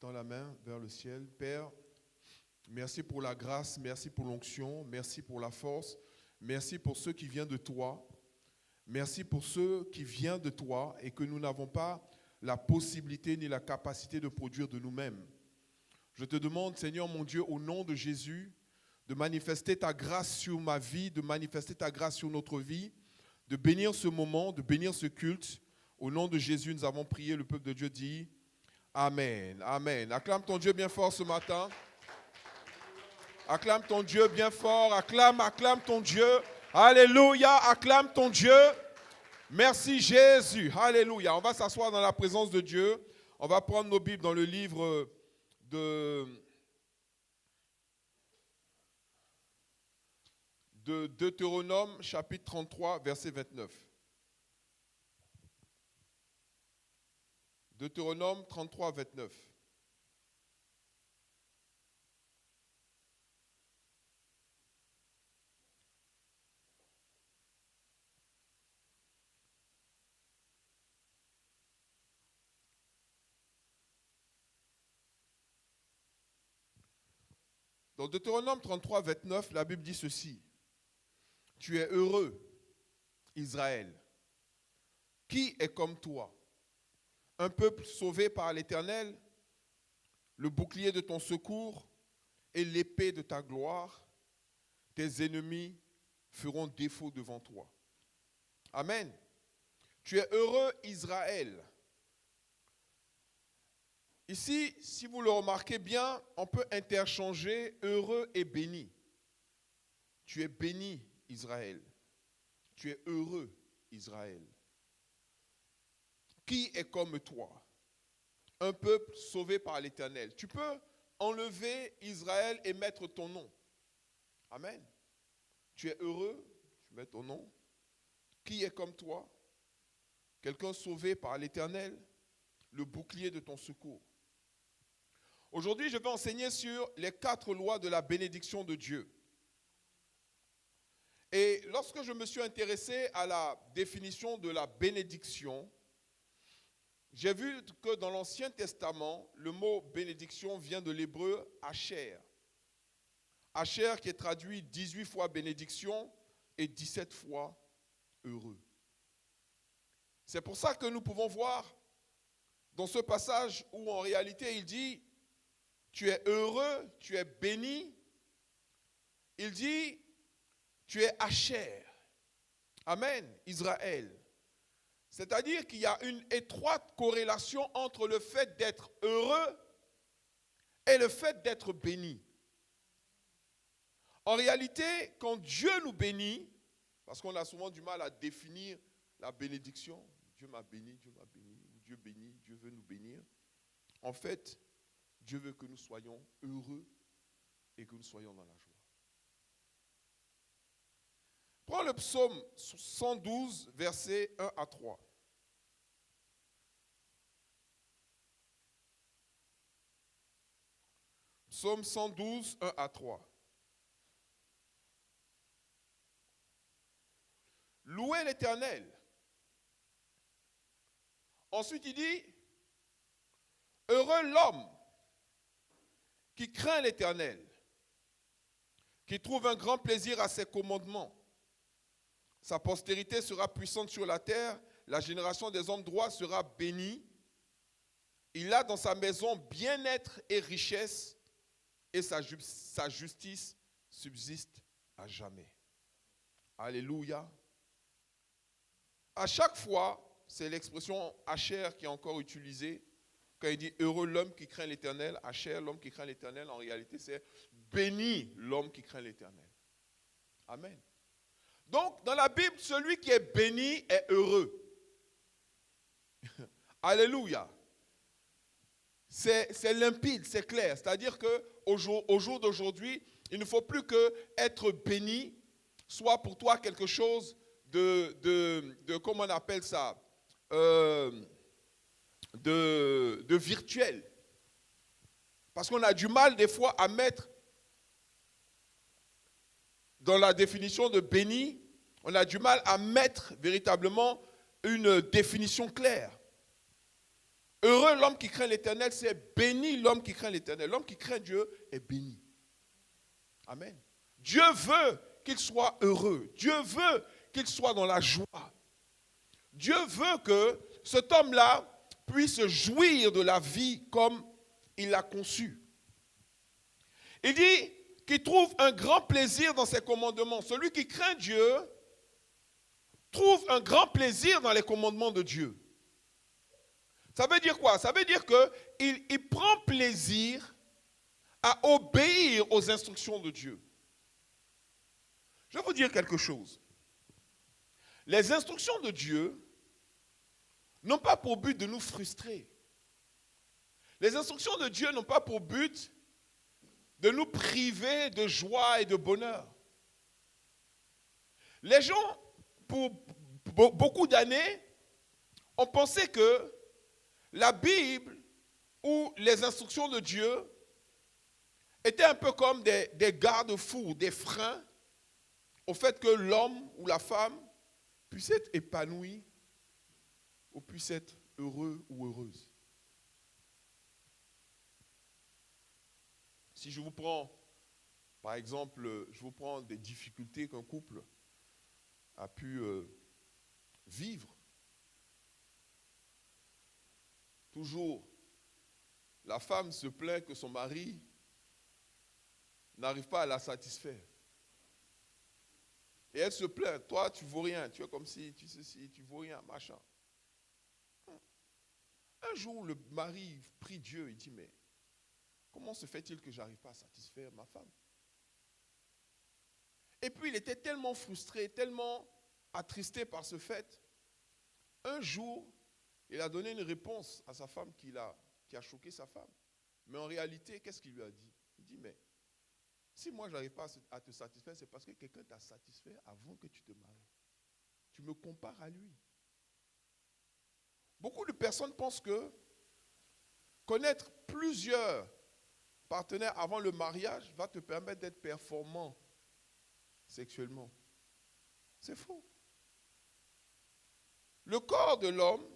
Tends la main vers le ciel. Père, merci pour la grâce, merci pour l'onction, merci pour la force, merci pour ceux qui viennent de toi. Merci pour ceux qui viennent de toi et que nous n'avons pas la possibilité ni la capacité de produire de nous-mêmes. Je te demande, Seigneur mon Dieu, au nom de Jésus, de manifester ta grâce sur ma vie, de manifester ta grâce sur notre vie, de bénir ce moment, de bénir ce culte. Au nom de Jésus, nous avons prié, le peuple de Dieu dit Amen, Amen. Acclame ton Dieu bien fort ce matin. Acclame ton Dieu bien fort, acclame ton Dieu. Alléluia, acclame ton Dieu. Merci Jésus, alléluia. On va s'asseoir dans la présence de Dieu. On va prendre nos Bibles dans le livre de Deutéronome, chapitre 33, verset 29. Deutéronome 33, 29. Dans Deutéronome 33, 29, la Bible dit ceci. Tu es heureux, Israël. Qui est comme toi? Un peuple sauvé par l'Éternel, le bouclier de ton secours et l'épée de ta gloire. Tes ennemis feront défaut devant toi. Amen. Tu es heureux, Israël. Ici, si vous le remarquez bien, on peut interchanger heureux et béni. Tu es béni, Israël. Tu es heureux, Israël. Qui est comme toi? Un peuple sauvé par l'Éternel. Tu peux enlever Israël et mettre ton nom. Amen. Tu es heureux, tu mets ton nom. Qui est comme toi? Quelqu'un sauvé par l'Éternel, le bouclier de ton secours. Aujourd'hui, je vais enseigner sur les 4 lois de la bénédiction de Dieu. Et lorsque je me suis intéressé à la définition de la bénédiction, j'ai vu que dans l'Ancien Testament, le mot bénédiction vient de l'hébreu asher. Asher qui est traduit 18 fois bénédiction et 17 fois heureux. C'est pour ça que nous pouvons voir dans ce passage où en réalité il dit tu es heureux, tu es béni. Il dit tu es asher. Amen, Israël. C'est-à-dire qu'il y a une étroite corrélation entre le fait d'être heureux et le fait d'être béni. En réalité, quand Dieu nous bénit, parce qu'on a souvent du mal à définir la bénédiction, Dieu m'a béni, Dieu bénit, Dieu veut nous bénir. En fait, Dieu veut que nous soyons heureux et que nous soyons dans la joie. Prends le psaume 112, versets 1 à 3. Psaume 112, 1 à 3. Louez l'Éternel. Ensuite, il dit, heureux l'homme qui craint l'Éternel, qui trouve un grand plaisir à ses commandements. Sa postérité sera puissante sur la terre, la génération des hommes droits sera bénie. Il a dans sa maison bien-être et richesse, et sa justice subsiste à jamais. Alléluia. À chaque fois, c'est l'expression Asher qui est encore utilisée. Quand il dit heureux l'homme qui craint l'Éternel, Asher, l'homme qui craint l'Éternel, en réalité c'est béni l'homme qui craint l'Éternel. Amen. Donc, dans la Bible, celui qui est béni est heureux. Alléluia. C'est limpide, c'est clair. C'est-à-dire qu'au jour d'aujourd'hui, il ne faut plus que être béni soit pour toi quelque chose de comment on appelle ça, de virtuel. Parce qu'on a du mal des fois à mettre dans la définition de béni, on a du mal à mettre véritablement une définition claire. Heureux l'homme qui craint l'Éternel, c'est béni l'homme qui craint l'Éternel. L'homme qui craint Dieu est béni. Amen. Dieu veut qu'il soit heureux. Dieu veut qu'il soit dans la joie. Dieu veut que cet homme-là puisse jouir de la vie comme il l'a conçue. Il dit qu'il trouve un grand plaisir dans ses commandements. Celui qui craint Dieu trouve un grand plaisir dans les commandements de Dieu. Ça veut dire quoi? Ça veut dire qu'il prend plaisir à obéir aux instructions de Dieu. Je vais vous dire quelque chose. Les instructions de Dieu n'ont pas pour but de nous frustrer. Les instructions de Dieu n'ont pas pour but de nous priver de joie et de bonheur. Les gens, pour beaucoup d'années, ont pensé que la Bible ou les instructions de Dieu étaient un peu comme des garde-fous, des freins au fait que l'homme ou la femme puisse être épanoui ou puisse être heureux ou heureuse. Si je vous prends, par exemple, je vous prends des difficultés qu'un couple a pu vivre. Toujours, la femme se plaint que son mari n'arrive pas à la satisfaire. Et elle se plaint, toi tu ne vaux rien, tu es comme si, tu ceci, tu ne vaux rien, machin. Un jour, le mari prie Dieu, il dit, mais comment se fait-il que je n'arrive pas à satisfaire ma femme? Et puis il était tellement frustré, tellement attristé par ce fait. Un jour, il a donné une réponse à sa femme qui a choqué sa femme. Mais en réalité, qu'est-ce qu'il lui a dit? Il dit, mais si moi je n'arrive pas à te satisfaire, c'est parce que quelqu'un t'a satisfait avant que tu te maries. Tu me compares à lui. Beaucoup de personnes pensent que connaître plusieurs partenaires avant le mariage va te permettre d'être performant sexuellement. C'est faux. Le corps de l'homme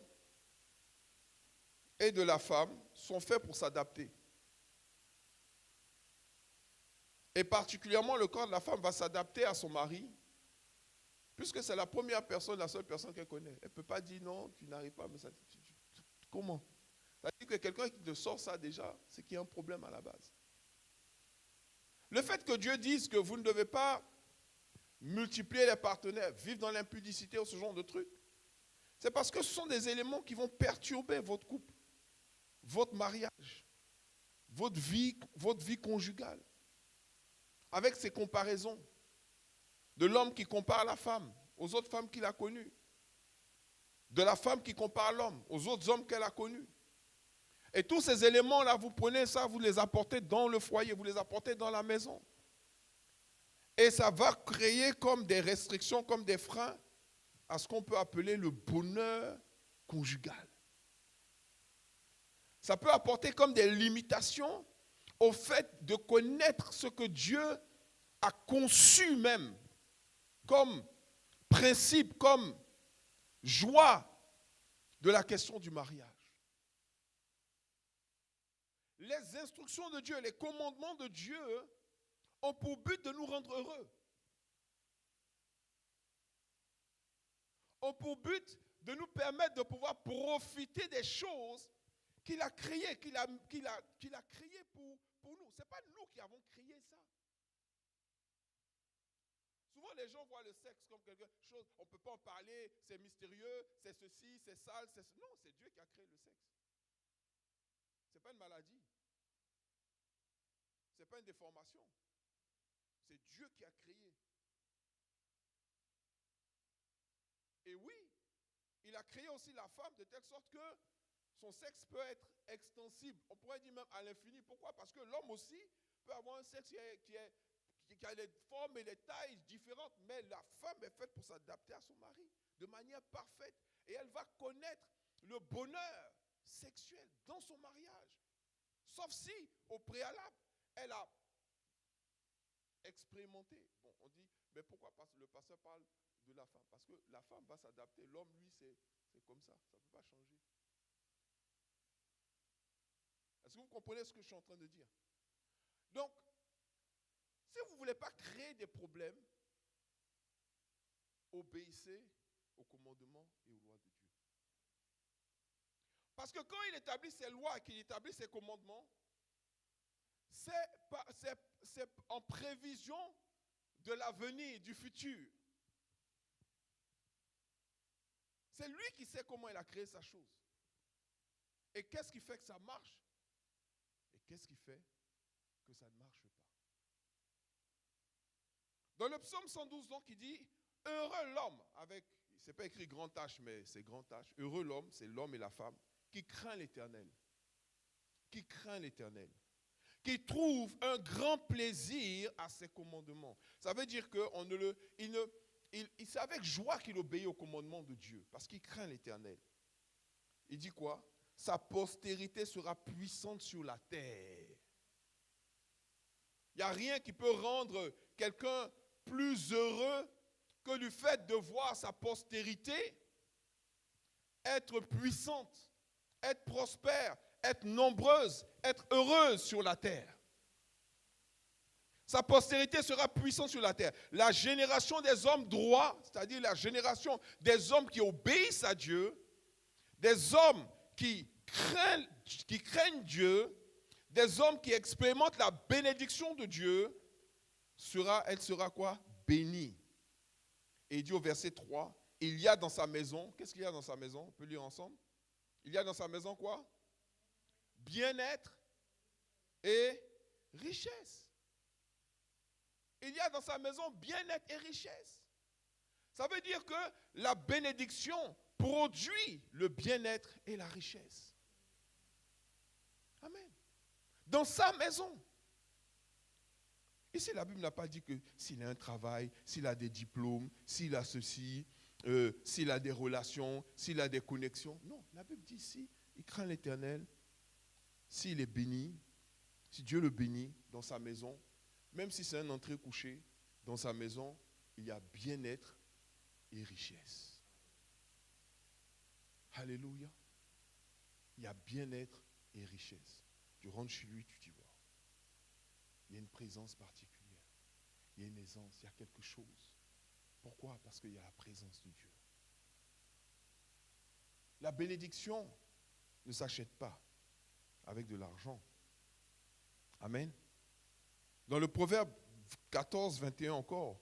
et de la femme sont faits pour s'adapter. Et particulièrement, le corps de la femme va s'adapter à son mari, puisque c'est la première personne, la seule personne qu'elle connaît. Elle ne peut pas dire non, tu n'arrives pas, mais ça, comment? C'est-à-dire que quelqu'un qui te sort ça déjà, c'est qu'il y a un problème à la base. Le fait que Dieu dise que vous ne devez pas multiplier les partenaires, vivre dans l'impudicité ou ce genre de trucs, c'est parce que ce sont des éléments qui vont perturber votre couple, votre mariage, votre vie conjugale. Avec ces comparaisons de l'homme qui compare la femme aux autres femmes qu'il a connues, de la femme qui compare l'homme aux autres hommes qu'elle a connus. Et tous ces éléments-là, vous prenez ça, vous les apportez dans le foyer, vous les apportez dans la maison. Et ça va créer comme des restrictions, comme des freins à ce qu'on peut appeler le bonheur conjugal. Ça peut apporter comme des limitations au fait de connaître ce que Dieu a conçu même comme principe, comme joie de la question du mariage. Les instructions de Dieu, les commandements de Dieu ont pour but de nous rendre heureux. Ont pour but de nous permettre de pouvoir profiter des choses qu'il a créées, qu'il a créées pour nous. Ce n'est pas nous qui avons créé ça. Souvent, les gens voient le sexe comme quelque chose, on ne peut pas en parler, c'est mystérieux, c'est ceci, c'est sale. Non, c'est Dieu qui a créé le sexe. Ce n'est pas une maladie. Ce n'est pas une déformation. C'est Dieu qui a créé. Et oui, il a créé aussi la femme de telle sorte que son sexe peut être extensible. On pourrait dire même à l'infini. Pourquoi? Parce que l'homme aussi peut avoir un sexe qui a les formes et les tailles différentes. Mais la femme est faite pour s'adapter à son mari de manière parfaite. Et elle va connaître le bonheur sexuel dans son mariage. Sauf si, au préalable, elle a expérimenté. Bon, on dit, mais pourquoi le pasteur parle de la femme? Parce que la femme va s'adapter. L'homme, lui, c'est comme ça. Ça ne peut pas changer. Est-ce que vous comprenez ce que je suis en train de dire? Donc, si vous ne voulez pas créer des problèmes, obéissez aux commandements et aux lois de Dieu. Parce que quand il établit ses lois et qu'il établit ses commandements, c'est en prévision de l'avenir, du futur. C'est lui qui sait comment il a créé sa chose. Et qu'est-ce qui fait que ça marche? Et qu'est-ce qui fait que ça ne marche pas? Dans le psaume 112, donc, il dit, heureux l'homme, avec, c'est pas écrit grand H, mais c'est grand H. Heureux l'homme, c'est l'homme et la femme, qui craint l'Éternel. Qui craint l'Éternel. Qui trouve un grand plaisir à ses commandements. Ça veut dire c'est avec joie qu'il obéit aux commandements de Dieu, parce qu'il craint l'Éternel. Il dit quoi? Sa postérité sera puissante sur la terre. Il n'y a rien qui peut rendre quelqu'un plus heureux que du fait de voir sa postérité être puissante, être prospère, être nombreuse, être heureuse sur la terre. Sa postérité sera puissante sur la terre. La génération des hommes droits, c'est-à-dire la génération des hommes qui obéissent à Dieu, des hommes qui craignent Dieu, des hommes qui expérimentent la bénédiction de Dieu, elle sera quoi? Bénie. Et il dit au verset 3, il y a dans sa maison, qu'est-ce qu'il y a dans sa maison? On peut lire ensemble. Il y a dans sa maison quoi? Bien-être et richesse. Il y a dans sa maison bien-être et richesse. Ça veut dire que la bénédiction produit le bien-être et la richesse. Amen. Dans sa maison. Ici, la Bible n'a pas dit que s'il a un travail, s'il a des diplômes, s'il a ceci, s'il a des relations, s'il a des connexions. Non, la Bible dit ici, il craint l'Éternel. S'il est béni, si Dieu le bénit dans sa maison, même si c'est un entrée couché, dans sa maison, il y a bien-être et richesse. Alléluia. Il y a bien-être et richesse. Tu rentres chez lui, tu t'y vois. Il y a une présence particulière. Il y a une aisance, il y a quelque chose. Pourquoi? Parce qu'il y a la présence de Dieu. La bénédiction ne s'achète pas avec de l'argent. Amen. Dans le Proverbe 14, 21 encore,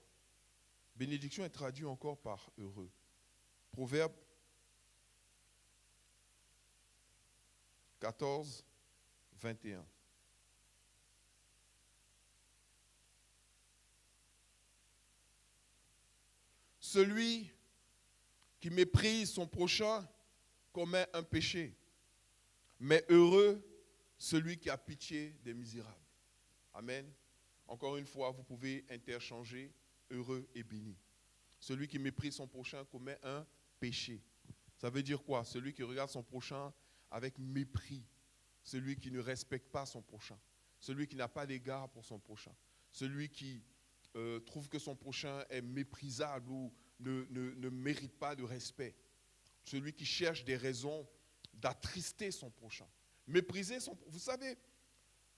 bénédiction est traduit encore par heureux. Proverbe 14, 21. Celui qui méprise son prochain commet un péché, mais heureux celui qui a pitié des misérables. Amen. Encore une fois, vous pouvez interchanger heureux et béni. Celui qui méprise son prochain commet un péché. Ça veut dire quoi? Celui qui regarde son prochain avec mépris. Celui qui ne respecte pas son prochain. Celui qui n'a pas d'égard pour son prochain. Celui qui trouve que son prochain est méprisable ou ne mérite pas de respect. Celui qui cherche des raisons d'attrister son prochain. Mépriser son prochain. Vous savez,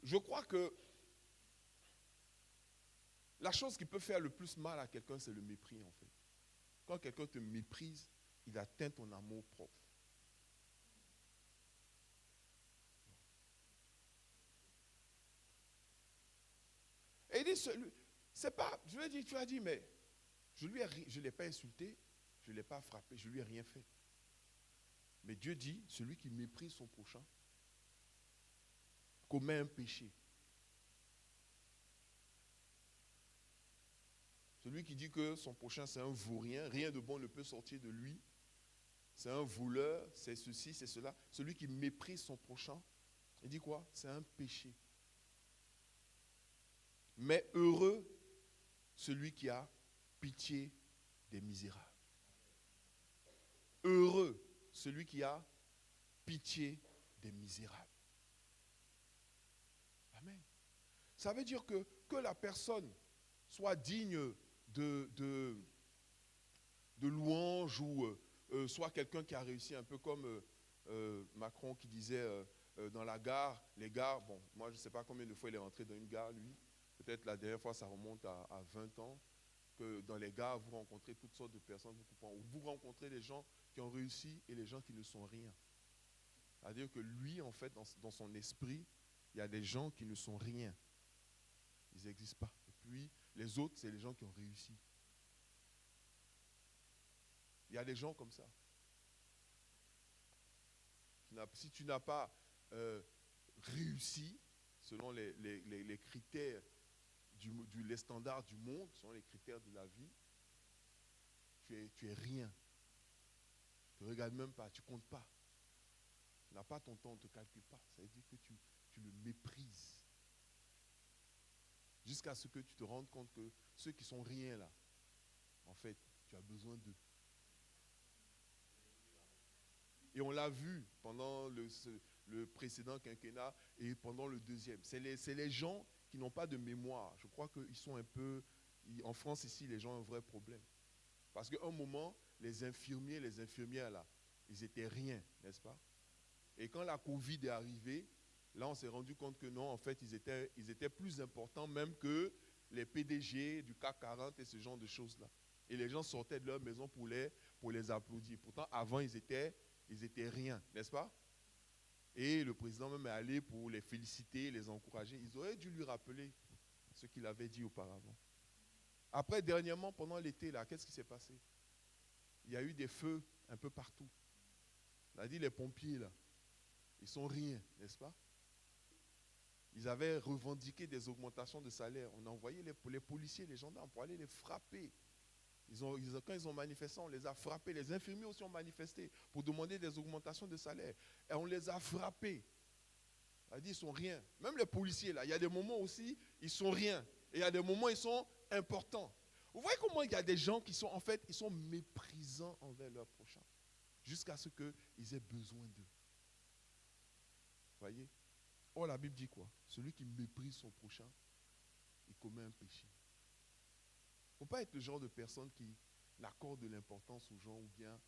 je crois que la chose qui peut faire le plus mal à quelqu'un, c'est le mépris en fait. Quand quelqu'un te méprise, il atteint ton amour propre. Et il dit, c'est pas, je lui ai dit, tu as dit, mais je ne l'ai pas insulté, je ne l'ai pas frappé, je ne lui ai rien fait. Mais Dieu dit, celui qui méprise son prochain commet un péché. Celui qui dit que son prochain c'est un vaurien, rien de bon ne peut sortir de lui, c'est un voleur, c'est ceci, c'est cela. Celui qui méprise son prochain, il dit quoi? C'est un péché. Mais heureux celui qui a pitié des misérables. Heureux celui qui a pitié des misérables. Amen. Ça veut dire que la personne soit digne de louange ou soit quelqu'un qui a réussi un peu comme Macron qui disait dans la gare, les gares, bon, moi je ne sais pas combien de fois il est rentré dans une gare, lui. Peut-être la dernière fois, ça remonte à 20 ans. Que dans les gares, vous rencontrez toutes sortes de personnes. Vous rencontrez les gens qui ont réussi et les gens qui ne sont rien. C'est-à-dire que lui, en fait, dans son esprit, il y a des gens qui ne sont rien. Ils n'existent pas. Et puis, les autres, c'est les gens qui ont réussi. Il y a des gens comme ça. Si tu n'as pas réussi, selon les critères, les standards du monde, selon les critères de la vie, tu es rien. Tu ne regardes même pas, tu ne comptes pas. Tu n'as pas ton temps, on ne te calcule pas. Ça veut dire que tu le méprises. Jusqu'à ce que tu te rendes compte que ceux qui sont rien là, en fait, tu as besoin d'eux. Et on l'a vu pendant le précédent quinquennat et pendant le deuxième. C'est les gens qui n'ont pas de mémoire. Je crois qu'ils sont un peu... En France, ici, les gens ont un vrai problème. Parce qu'à un moment, les infirmiers, les infirmières, là, ils étaient rien, n'est-ce pas? Et quand la Covid est arrivée, là, on s'est rendu compte que non, en fait, ils étaient plus importants même que les PDG du CAC 40 et ce genre de choses-là. Et les gens sortaient de leur maison pour les applaudir. Pourtant, avant, ils étaient rien, n'est-ce pas? Et le président même est allé pour les féliciter, les encourager. Ils auraient dû lui rappeler ce qu'il avait dit auparavant. Après, dernièrement, pendant l'été, là, qu'est-ce qui s'est passé? Il y a eu des feux un peu partout. On a dit les pompiers, là, ils sont rien, n'est-ce pas? Ils avaient revendiqué des augmentations de salaire. On a envoyé les policiers, les gendarmes pour aller les frapper. Quand ils ont manifesté, on les a frappés. Les infirmiers aussi ont manifesté pour demander des augmentations de salaire. Et on les a frappés. On a dit, ils sont rien. Même les policiers, là, il y a des moments aussi, ils sont rien. Et il y a des moments, ils sont importants. Vous voyez comment il y a des gens qui sont, en fait, ils sont méprisants envers leur prochain. Jusqu'à ce qu'ils aient besoin d'eux. Vous voyez? Or, la Bible dit quoi? Celui qui méprise son prochain, il commet un péché. Il ne faut pas être le genre de personne qui n'accorde de l'importance aux gens ou bien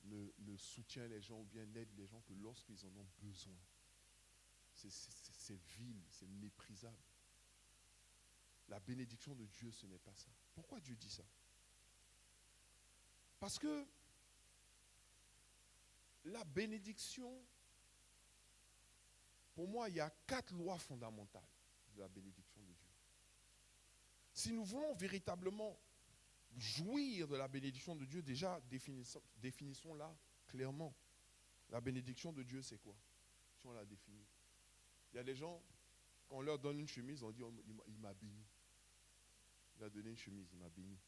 ne soutient les gens ou bien n'aide les gens que lorsqu'ils en ont besoin. C'est vil, c'est méprisable. La bénédiction de Dieu, ce n'est pas ça. Pourquoi Dieu dit ça? Parce que la bénédiction, pour moi, il y a 4 lois fondamentales de la bénédiction de Dieu. Si nous voulons véritablement jouir de la bénédiction de Dieu, déjà, définissons-la clairement. La bénédiction de Dieu, c'est quoi? Si on la définit. Il y a des gens, quand on leur donne une chemise, on dit, il m'a béni. Il a donné une chemise, il m'a béni.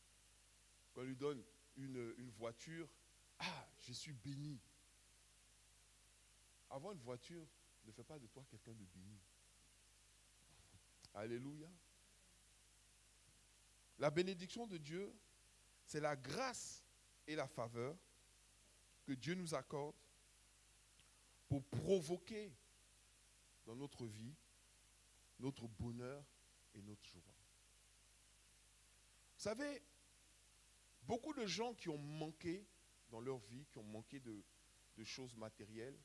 Quand on lui donne une voiture, je suis béni. Avoir une voiture ne fait pas de toi quelqu'un de béni. Alléluia. La bénédiction de Dieu, c'est la grâce et la faveur que Dieu nous accorde pour provoquer dans notre vie notre bonheur et notre joie. Vous savez, beaucoup de gens qui ont manqué dans leur vie, qui ont manqué de choses matérielles,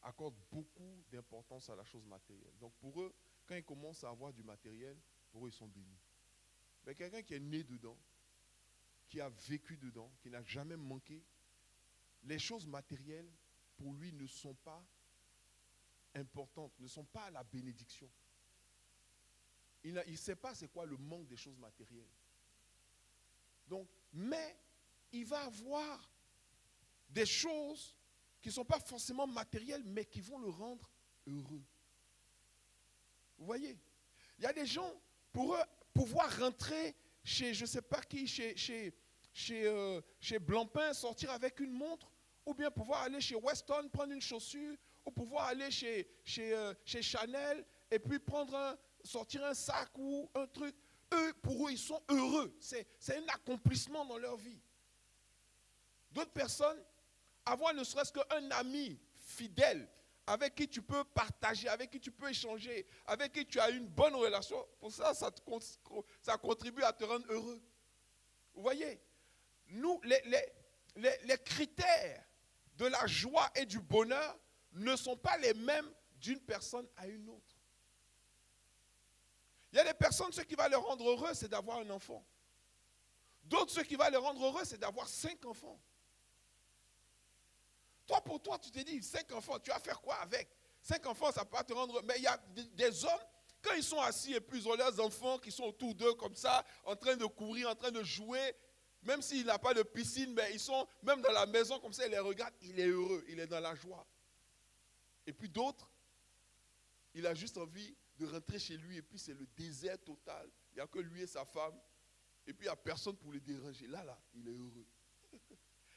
accordent beaucoup d'importance à la chose matérielle. Donc pour eux, quand ils commencent à avoir du matériel, pour eux, ils sont bénis. Mais quelqu'un qui est né dedans, qui a vécu dedans, qui n'a jamais manqué, les choses matérielles, pour lui, ne sont pas importantes, ne sont pas la bénédiction. Il ne sait pas c'est quoi le manque des choses matérielles. Donc, mais il va avoir des choses qui ne sont pas forcément matérielles, mais qui vont le rendre heureux. Vous voyez? Il y a des gens, pour eux, pouvoir rentrer chez, je ne sais pas qui, chez Blancpain, sortir avec une montre, ou bien pouvoir aller chez Weston, prendre une chaussure, ou pouvoir aller chez Chanel, et puis sortir un sac ou un truc. Eux, pour eux, ils sont heureux. C'est un accomplissement dans leur vie. D'autres personnes, avoir ne serait-ce qu'un ami fidèle, avec qui tu peux partager, avec qui tu peux échanger, avec qui tu as une bonne relation, pour ça, ça contribue à te rendre heureux. Vous voyez, nous, les critères de la joie et du bonheur ne sont pas les mêmes d'une personne à une autre. Il y a des personnes, ce qui va les rendre heureux, c'est d'avoir un enfant. D'autres, ce qui va les rendre heureux, c'est d'avoir 5 enfants. Toi, pour toi, tu te dis, 5 enfants, tu vas faire quoi avec? 5 enfants, ça peut pas te rendre... Mais il y a des hommes, quand ils sont assis et puis ils ont leurs enfants qui sont autour d'eux comme ça, en train de courir, en train de jouer, même s'il n'a pas de piscine, mais ils sont même dans la maison comme ça, ils les regardent, il est heureux, il est dans la joie. Et puis d'autres, il a juste envie de rentrer chez lui et puis c'est le désert total. Il n'y a que lui et sa femme. Et puis il n'y a personne pour le déranger. Là, il est heureux.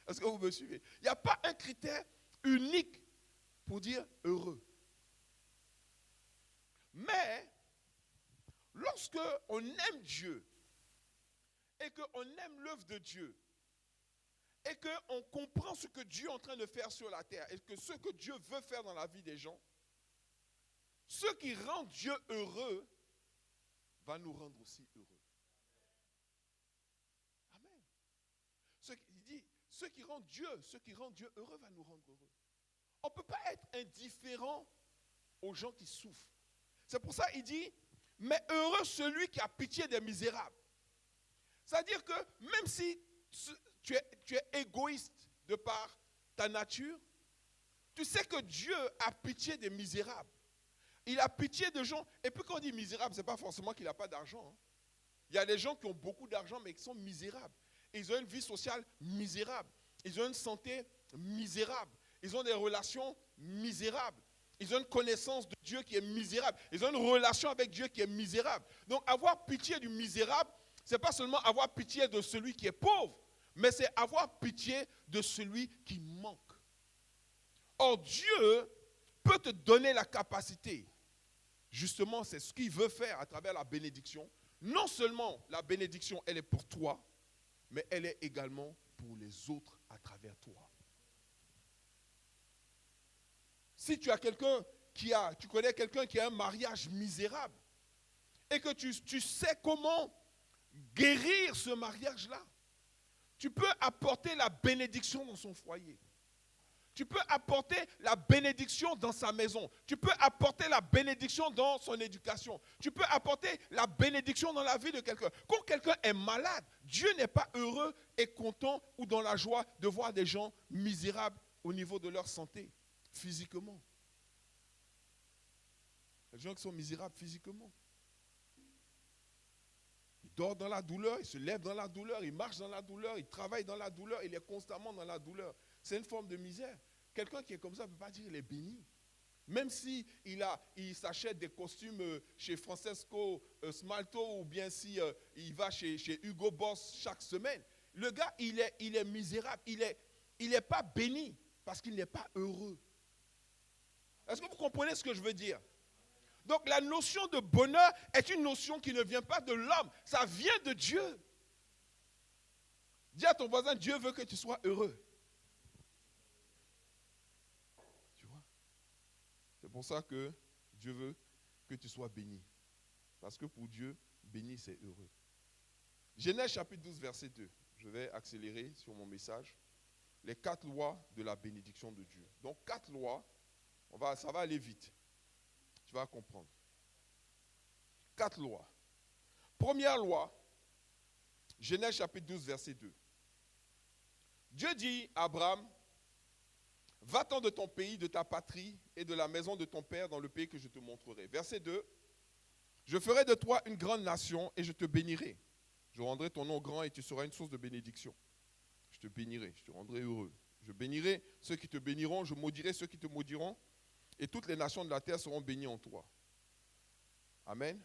Est-ce que vous me suivez? Il n'y a pas un critère unique pour dire heureux. Mais, lorsque on aime Dieu, et qu'on aime l'œuvre de Dieu, et qu'on comprend ce que Dieu est en train de faire sur la terre, et que ce que Dieu veut faire dans la vie des gens, ce qui rend Dieu heureux, va nous rendre aussi heureux. Amen. Il dit, ce qui rend Dieu heureux va nous rendre heureux. On ne peut pas être indifférent aux gens qui souffrent. C'est pour ça qu'il dit, mais heureux celui qui a pitié des misérables. C'est-à-dire que même si tu es égoïste de par ta nature, tu sais que Dieu a pitié des misérables. Il a pitié de gens. Et puis quand on dit misérable, ce n'est pas forcément qu'il n'a pas d'argent. Hein. Il y a des gens qui ont beaucoup d'argent mais qui sont misérables. Ils ont une vie sociale misérable. Ils ont une santé misérable. Ils ont des relations misérables. Ils ont une connaissance de Dieu qui est misérable. Ils ont une relation avec Dieu qui est misérable. Donc avoir pitié du misérable, ce n'est pas seulement avoir pitié de celui qui est pauvre, mais c'est avoir pitié de celui qui manque. Or Dieu peut te donner la capacité. Justement, c'est ce qu'il veut faire à travers la bénédiction. Non seulement la bénédiction, elle est pour toi, mais elle est également pour les autres à travers toi. Si tu as tu connais quelqu'un qui a un mariage misérable et que tu sais comment guérir ce mariage-là, tu peux apporter la bénédiction dans son foyer. Tu peux apporter la bénédiction dans sa maison. Tu peux apporter la bénédiction dans son éducation. Tu peux apporter la bénédiction dans la vie de quelqu'un. Quand quelqu'un est malade, Dieu n'est pas heureux et content ou dans la joie de voir des gens misérables au niveau de leur santé, physiquement. Les gens qui sont misérables physiquement. Ils dorment dans la douleur, ils se lèvent dans la douleur, ils marchent dans la douleur, ils travaillent dans la douleur, il est constamment dans la douleur. C'est une forme de misère. Quelqu'un qui est comme ça ne peut pas dire qu'il est béni. Même s'il s'achète des costumes chez Francesco Smalto ou bien s'il va chez Hugo Boss chaque semaine, le gars, il est misérable. Il n'est pas béni parce qu'il n'est pas heureux. Est-ce que vous comprenez ce que je veux dire? Donc la notion de bonheur est une notion qui ne vient pas de l'homme, ça vient de Dieu. Dis à ton voisin, Dieu veut que tu sois heureux. C'est pour ça que Dieu veut que tu sois béni. Parce que pour Dieu, béni, c'est heureux. Genèse chapitre 12, verset 2. Je vais accélérer sur mon message. Les 4 lois de la bénédiction de Dieu. Donc 4 lois, ça va aller vite. Tu vas comprendre. 4 lois. Première loi, Genèse chapitre 12, verset 2. Dieu dit à Abraham, va-t'en de ton pays, de ta patrie et de la maison de ton père dans le pays que je te montrerai. Verset 2. Je ferai de toi une grande nation et je te bénirai. Je rendrai ton nom grand et tu seras une source de bénédiction. Je te bénirai, je te rendrai heureux. Je bénirai ceux qui te béniront, je maudirai ceux qui te maudiront et toutes les nations de la terre seront bénies en toi. Amen.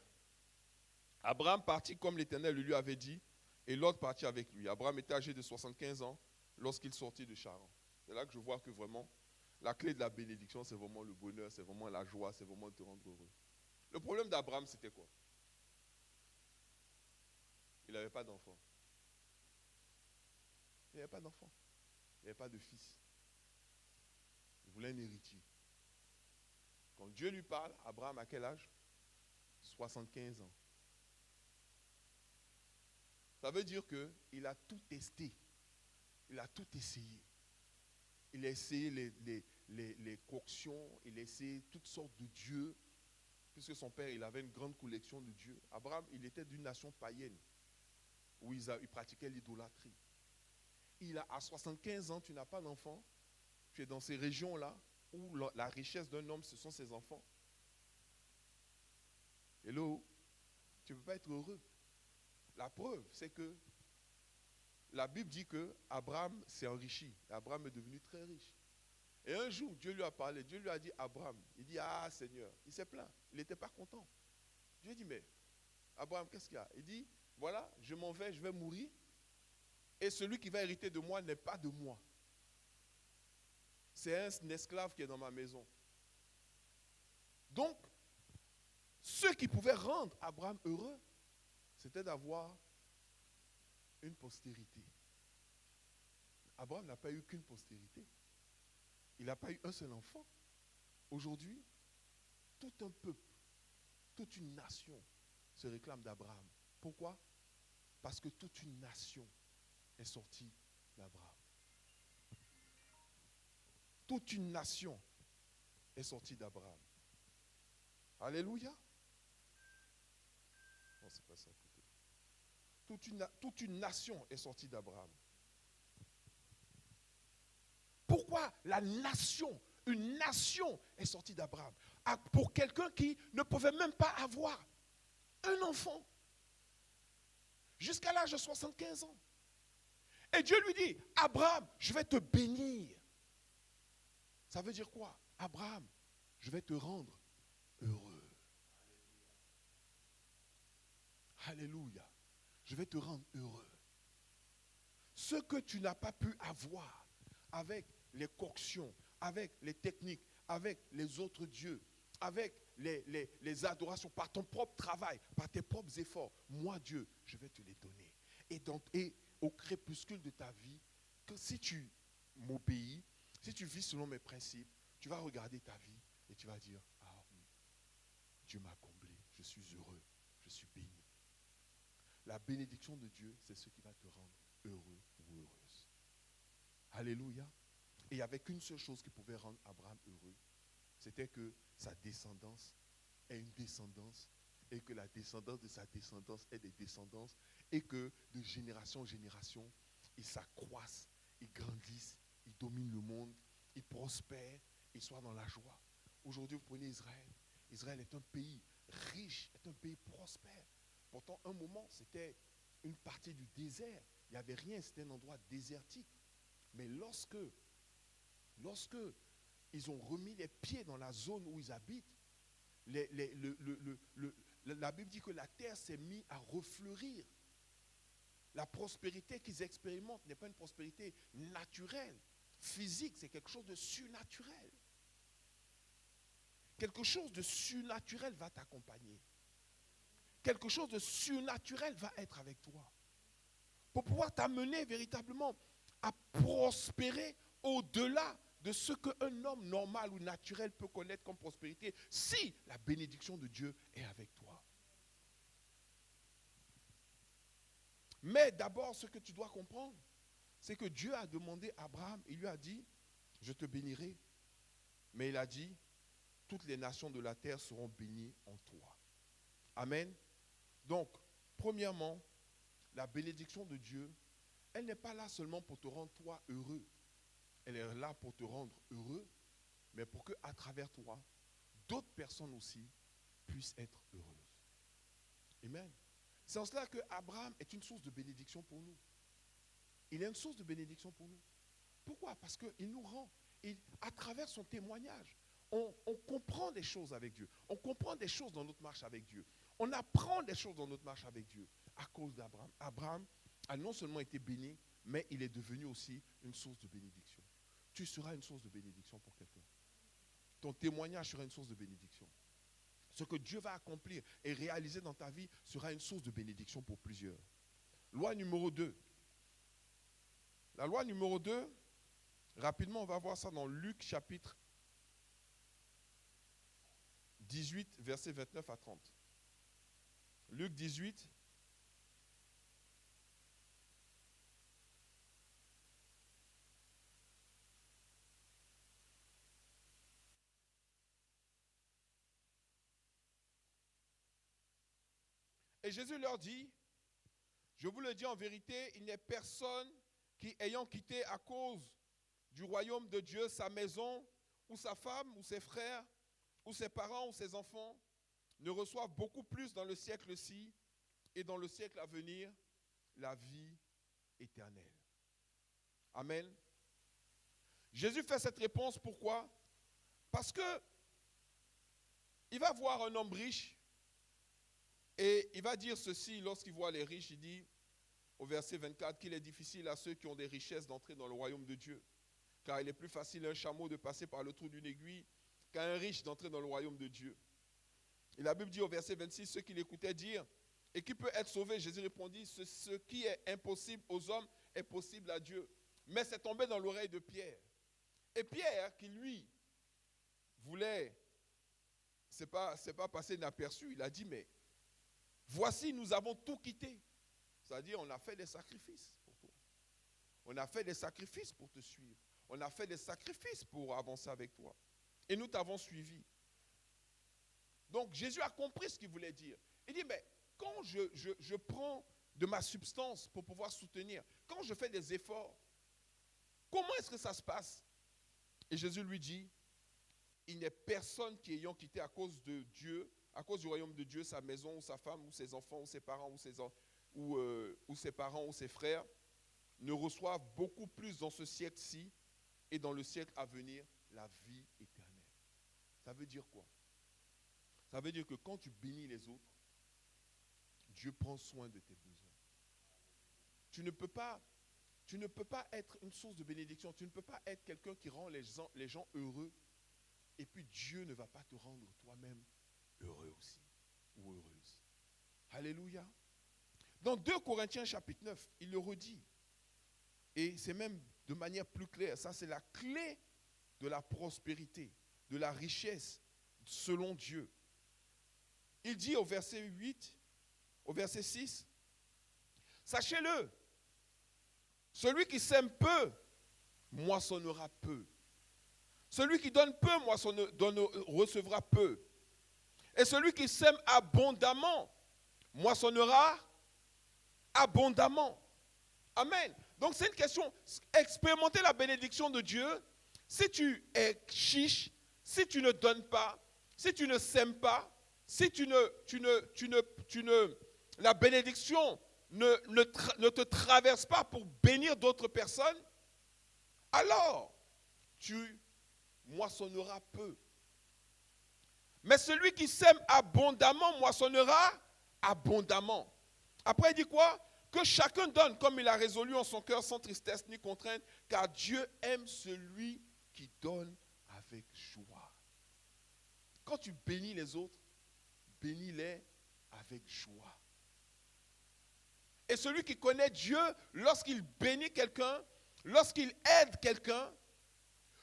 Abraham partit comme l'Éternel le lui avait dit et Lot partit avec lui. Abraham était âgé de 75 ans lorsqu'il sortit de Charan. C'est là que je vois que vraiment, la clé de la bénédiction, c'est vraiment le bonheur, c'est vraiment la joie, c'est vraiment de te rendre heureux. Le problème d'Abraham, c'était quoi? Il n'avait pas d'enfant. Il n'avait pas d'enfant. Il n'avait pas de fils. Il voulait un héritier. Quand Dieu lui parle, Abraham à quel âge? 75 ans. Ça veut dire qu'il a tout testé. Il a tout essayé. Il a essayé les coctions, il a essayé toutes sortes de dieux, puisque son père, il avait une grande collection de dieux. Abraham, il était d'une nation païenne, où ils pratiquaient l'idolâtrie. À 75 ans, tu n'as pas d'enfant, tu es dans ces régions-là, où la richesse d'un homme, ce sont ses enfants. Hello, tu ne peux pas être heureux. La preuve, c'est que la Bible dit que Abraham s'est enrichi. Abraham est devenu très riche. Et un jour, Dieu lui a parlé. Dieu lui a dit, Abraham, il dit, ah Seigneur, il s'est plaint. Il n'était pas content. Dieu dit, mais Abraham, qu'est-ce qu'il y a? Il dit, voilà, je m'en vais, je vais mourir. Et celui qui va hériter de moi n'est pas de moi. C'est un esclave qui est dans ma maison. Donc, ce qui pouvait rendre Abraham heureux, c'était d'avoir une postérité. Abraham n'a pas eu qu'une postérité. Il n'a pas eu un seul enfant. Aujourd'hui, tout un peuple, toute une nation se réclame d'Abraham. Pourquoi? Parce que toute une nation est sortie d'Abraham. Toute une nation est sortie d'Abraham. Alléluia. Non, c'est pas ça. Toute une nation est sortie d'Abraham. Pourquoi une nation est sortie d'Abraham? Pour quelqu'un qui ne pouvait même pas avoir un enfant. Jusqu'à l'âge de 75 ans. Et Dieu lui dit, Abraham, je vais te bénir. Ça veut dire quoi? Abraham, je vais te rendre heureux. Alléluia. Je vais te rendre heureux. Ce que tu n'as pas pu avoir avec les coctions, avec les techniques, avec les autres dieux, avec les adorations, par ton propre travail, par tes propres efforts, moi Dieu, je vais te les donner. Et au crépuscule de ta vie, que si tu m'obéis, si tu vis selon mes principes, tu vas regarder ta vie et tu vas dire, ah oui, Dieu m'a comblé, je suis heureux, je suis béni. La bénédiction de Dieu, c'est ce qui va te rendre heureux ou heureuse. Alléluia. Et il n'y avait qu'une seule chose qui pouvait rendre Abraham heureux, c'était que sa descendance est une descendance, et que la descendance de sa descendance est des descendances, et que de génération en génération, ils s'accroissent, ils grandissent, ils dominent le monde, ils prospèrent, ils soient dans la joie. Aujourd'hui, vous prenez Israël. Israël est un pays riche, est un pays prospère. Pourtant, un moment, c'était une partie du désert. Il n'y avait rien, c'était un endroit désertique. Mais lorsque ils ont remis les pieds dans la zone où ils habitent, la Bible dit que la terre s'est mise à refleurir. La prospérité qu'ils expérimentent n'est pas une prospérité naturelle, physique, c'est quelque chose de surnaturel. Quelque chose de surnaturel va t'accompagner. Quelque chose de surnaturel va être avec toi. Pour pouvoir t'amener véritablement à prospérer au-delà de ce qu'un homme normal ou naturel peut connaître comme prospérité, si la bénédiction de Dieu est avec toi. Mais d'abord, ce que tu dois comprendre, c'est que Dieu a demandé à Abraham, il lui a dit, je te bénirai. Mais il a dit, toutes les nations de la terre seront bénies en toi. Amen. Donc, premièrement, la bénédiction de Dieu, elle n'est pas là seulement pour te rendre toi heureux. Elle est là pour te rendre heureux, mais pour qu'à travers toi, d'autres personnes aussi puissent être heureuses. Amen. C'est en cela que Abraham est une source de bénédiction pour nous. Il est une source de bénédiction pour nous. Pourquoi? Parce qu'il nous rend, à travers son témoignage, on comprend des choses avec Dieu. On comprend des choses dans notre marche avec Dieu. On apprend des choses dans notre marche avec Dieu à cause d'Abraham. Abraham a non seulement été béni, mais il est devenu aussi une source de bénédiction. Tu seras une source de bénédiction pour quelqu'un. Ton témoignage sera une source de bénédiction. Ce que Dieu va accomplir et réaliser dans ta vie sera une source de bénédiction pour plusieurs. Loi numéro 2. La loi numéro 2, rapidement, on va voir ça dans Luc chapitre 18, versets 29 à 30. Luc 18. Et Jésus leur dit, je vous le dis en vérité, il n'est personne qui, ayant quitté à cause du royaume de Dieu sa maison, ou sa femme, ou ses frères, ou ses parents, ou ses enfants, ne reçoivent beaucoup plus dans le siècle-ci et dans le siècle à venir la vie éternelle. Amen. Jésus fait cette réponse, pourquoi? Parce que il va voir un homme riche et il va dire ceci lorsqu'il voit les riches, il dit au verset 24 qu'il est difficile à ceux qui ont des richesses d'entrer dans le royaume de Dieu. Car il est plus facile à un chameau de passer par le trou d'une aiguille qu'à un riche d'entrer dans le royaume de Dieu. Et la Bible dit au verset 26, ceux qui l'écoutaient dire, et qui peut être sauvé? Jésus répondit, ce qui est impossible aux hommes est possible à Dieu. Mais c'est tombé dans l'oreille de Pierre. Et Pierre, qui lui voulait, c'est pas passé inaperçu, il a dit, mais voici, nous avons tout quitté. C'est-à-dire, on a fait des sacrifices pour toi. On a fait des sacrifices pour te suivre. On a fait des sacrifices pour avancer avec toi. Et nous t'avons suivi. Donc Jésus a compris ce qu'il voulait dire. Il dit, mais quand je prends de ma substance pour pouvoir soutenir, quand je fais des efforts, comment est-ce que ça se passe? Et Jésus lui dit, il n'est personne qui ayant quitté à cause de Dieu, à cause du royaume de Dieu, sa maison, ou sa femme, ou ses enfants, ou ses parents, ou ses parents, ou ses frères, ne reçoivent beaucoup plus dans ce siècle-ci et dans le siècle à venir la vie éternelle. Ça veut dire quoi? Ça veut dire que quand tu bénis les autres, Dieu prend soin de tes besoins. Tu ne peux pas être une source de bénédiction. Tu ne peux pas être quelqu'un qui rend les gens heureux. Et puis Dieu ne va pas te rendre toi-même heureux aussi. Ou heureuse. Alléluia. Dans 2 Corinthiens chapitre 9, il le redit. Et c'est même de manière plus claire. Ça, c'est la clé de la prospérité, de la richesse selon Dieu. Il dit au verset 8, au verset 6, sachez-le, celui qui sème peu, moissonnera peu. Celui qui donne peu, recevra peu. Et celui qui sème abondamment, moissonnera abondamment. Amen. Donc c'est une question, expérimenter la bénédiction de Dieu. Si tu es chiche, si tu ne donnes pas, si tu ne sèmes pas, si la bénédiction ne te traverse pas pour bénir d'autres personnes, alors tu moissonneras peu. Mais celui qui sème abondamment moissonnera abondamment. Après il dit quoi? Que chacun donne comme il a résolu en son cœur sans tristesse ni contrainte, car Dieu aime celui qui donne avec joie. Quand tu bénis les autres, bénis-les avec joie. Et celui qui connaît Dieu, lorsqu'il bénit quelqu'un, lorsqu'il aide quelqu'un,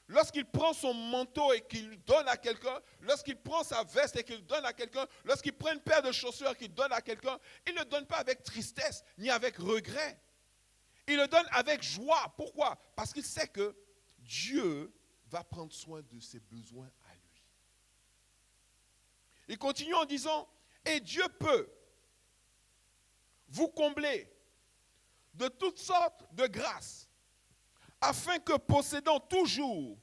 lorsqu'il prend son manteau et qu'il donne à quelqu'un, lorsqu'il prend sa veste et qu'il donne à quelqu'un, lorsqu'il prend une paire de chaussures et qu'il donne à quelqu'un, il ne donne pas avec tristesse ni avec regret. Il le donne avec joie. Pourquoi? Parce qu'il sait que Dieu va prendre soin de ses besoins à lui. Il continue en disant, et Dieu peut vous combler de toutes sortes de grâces, afin que possédant toujours,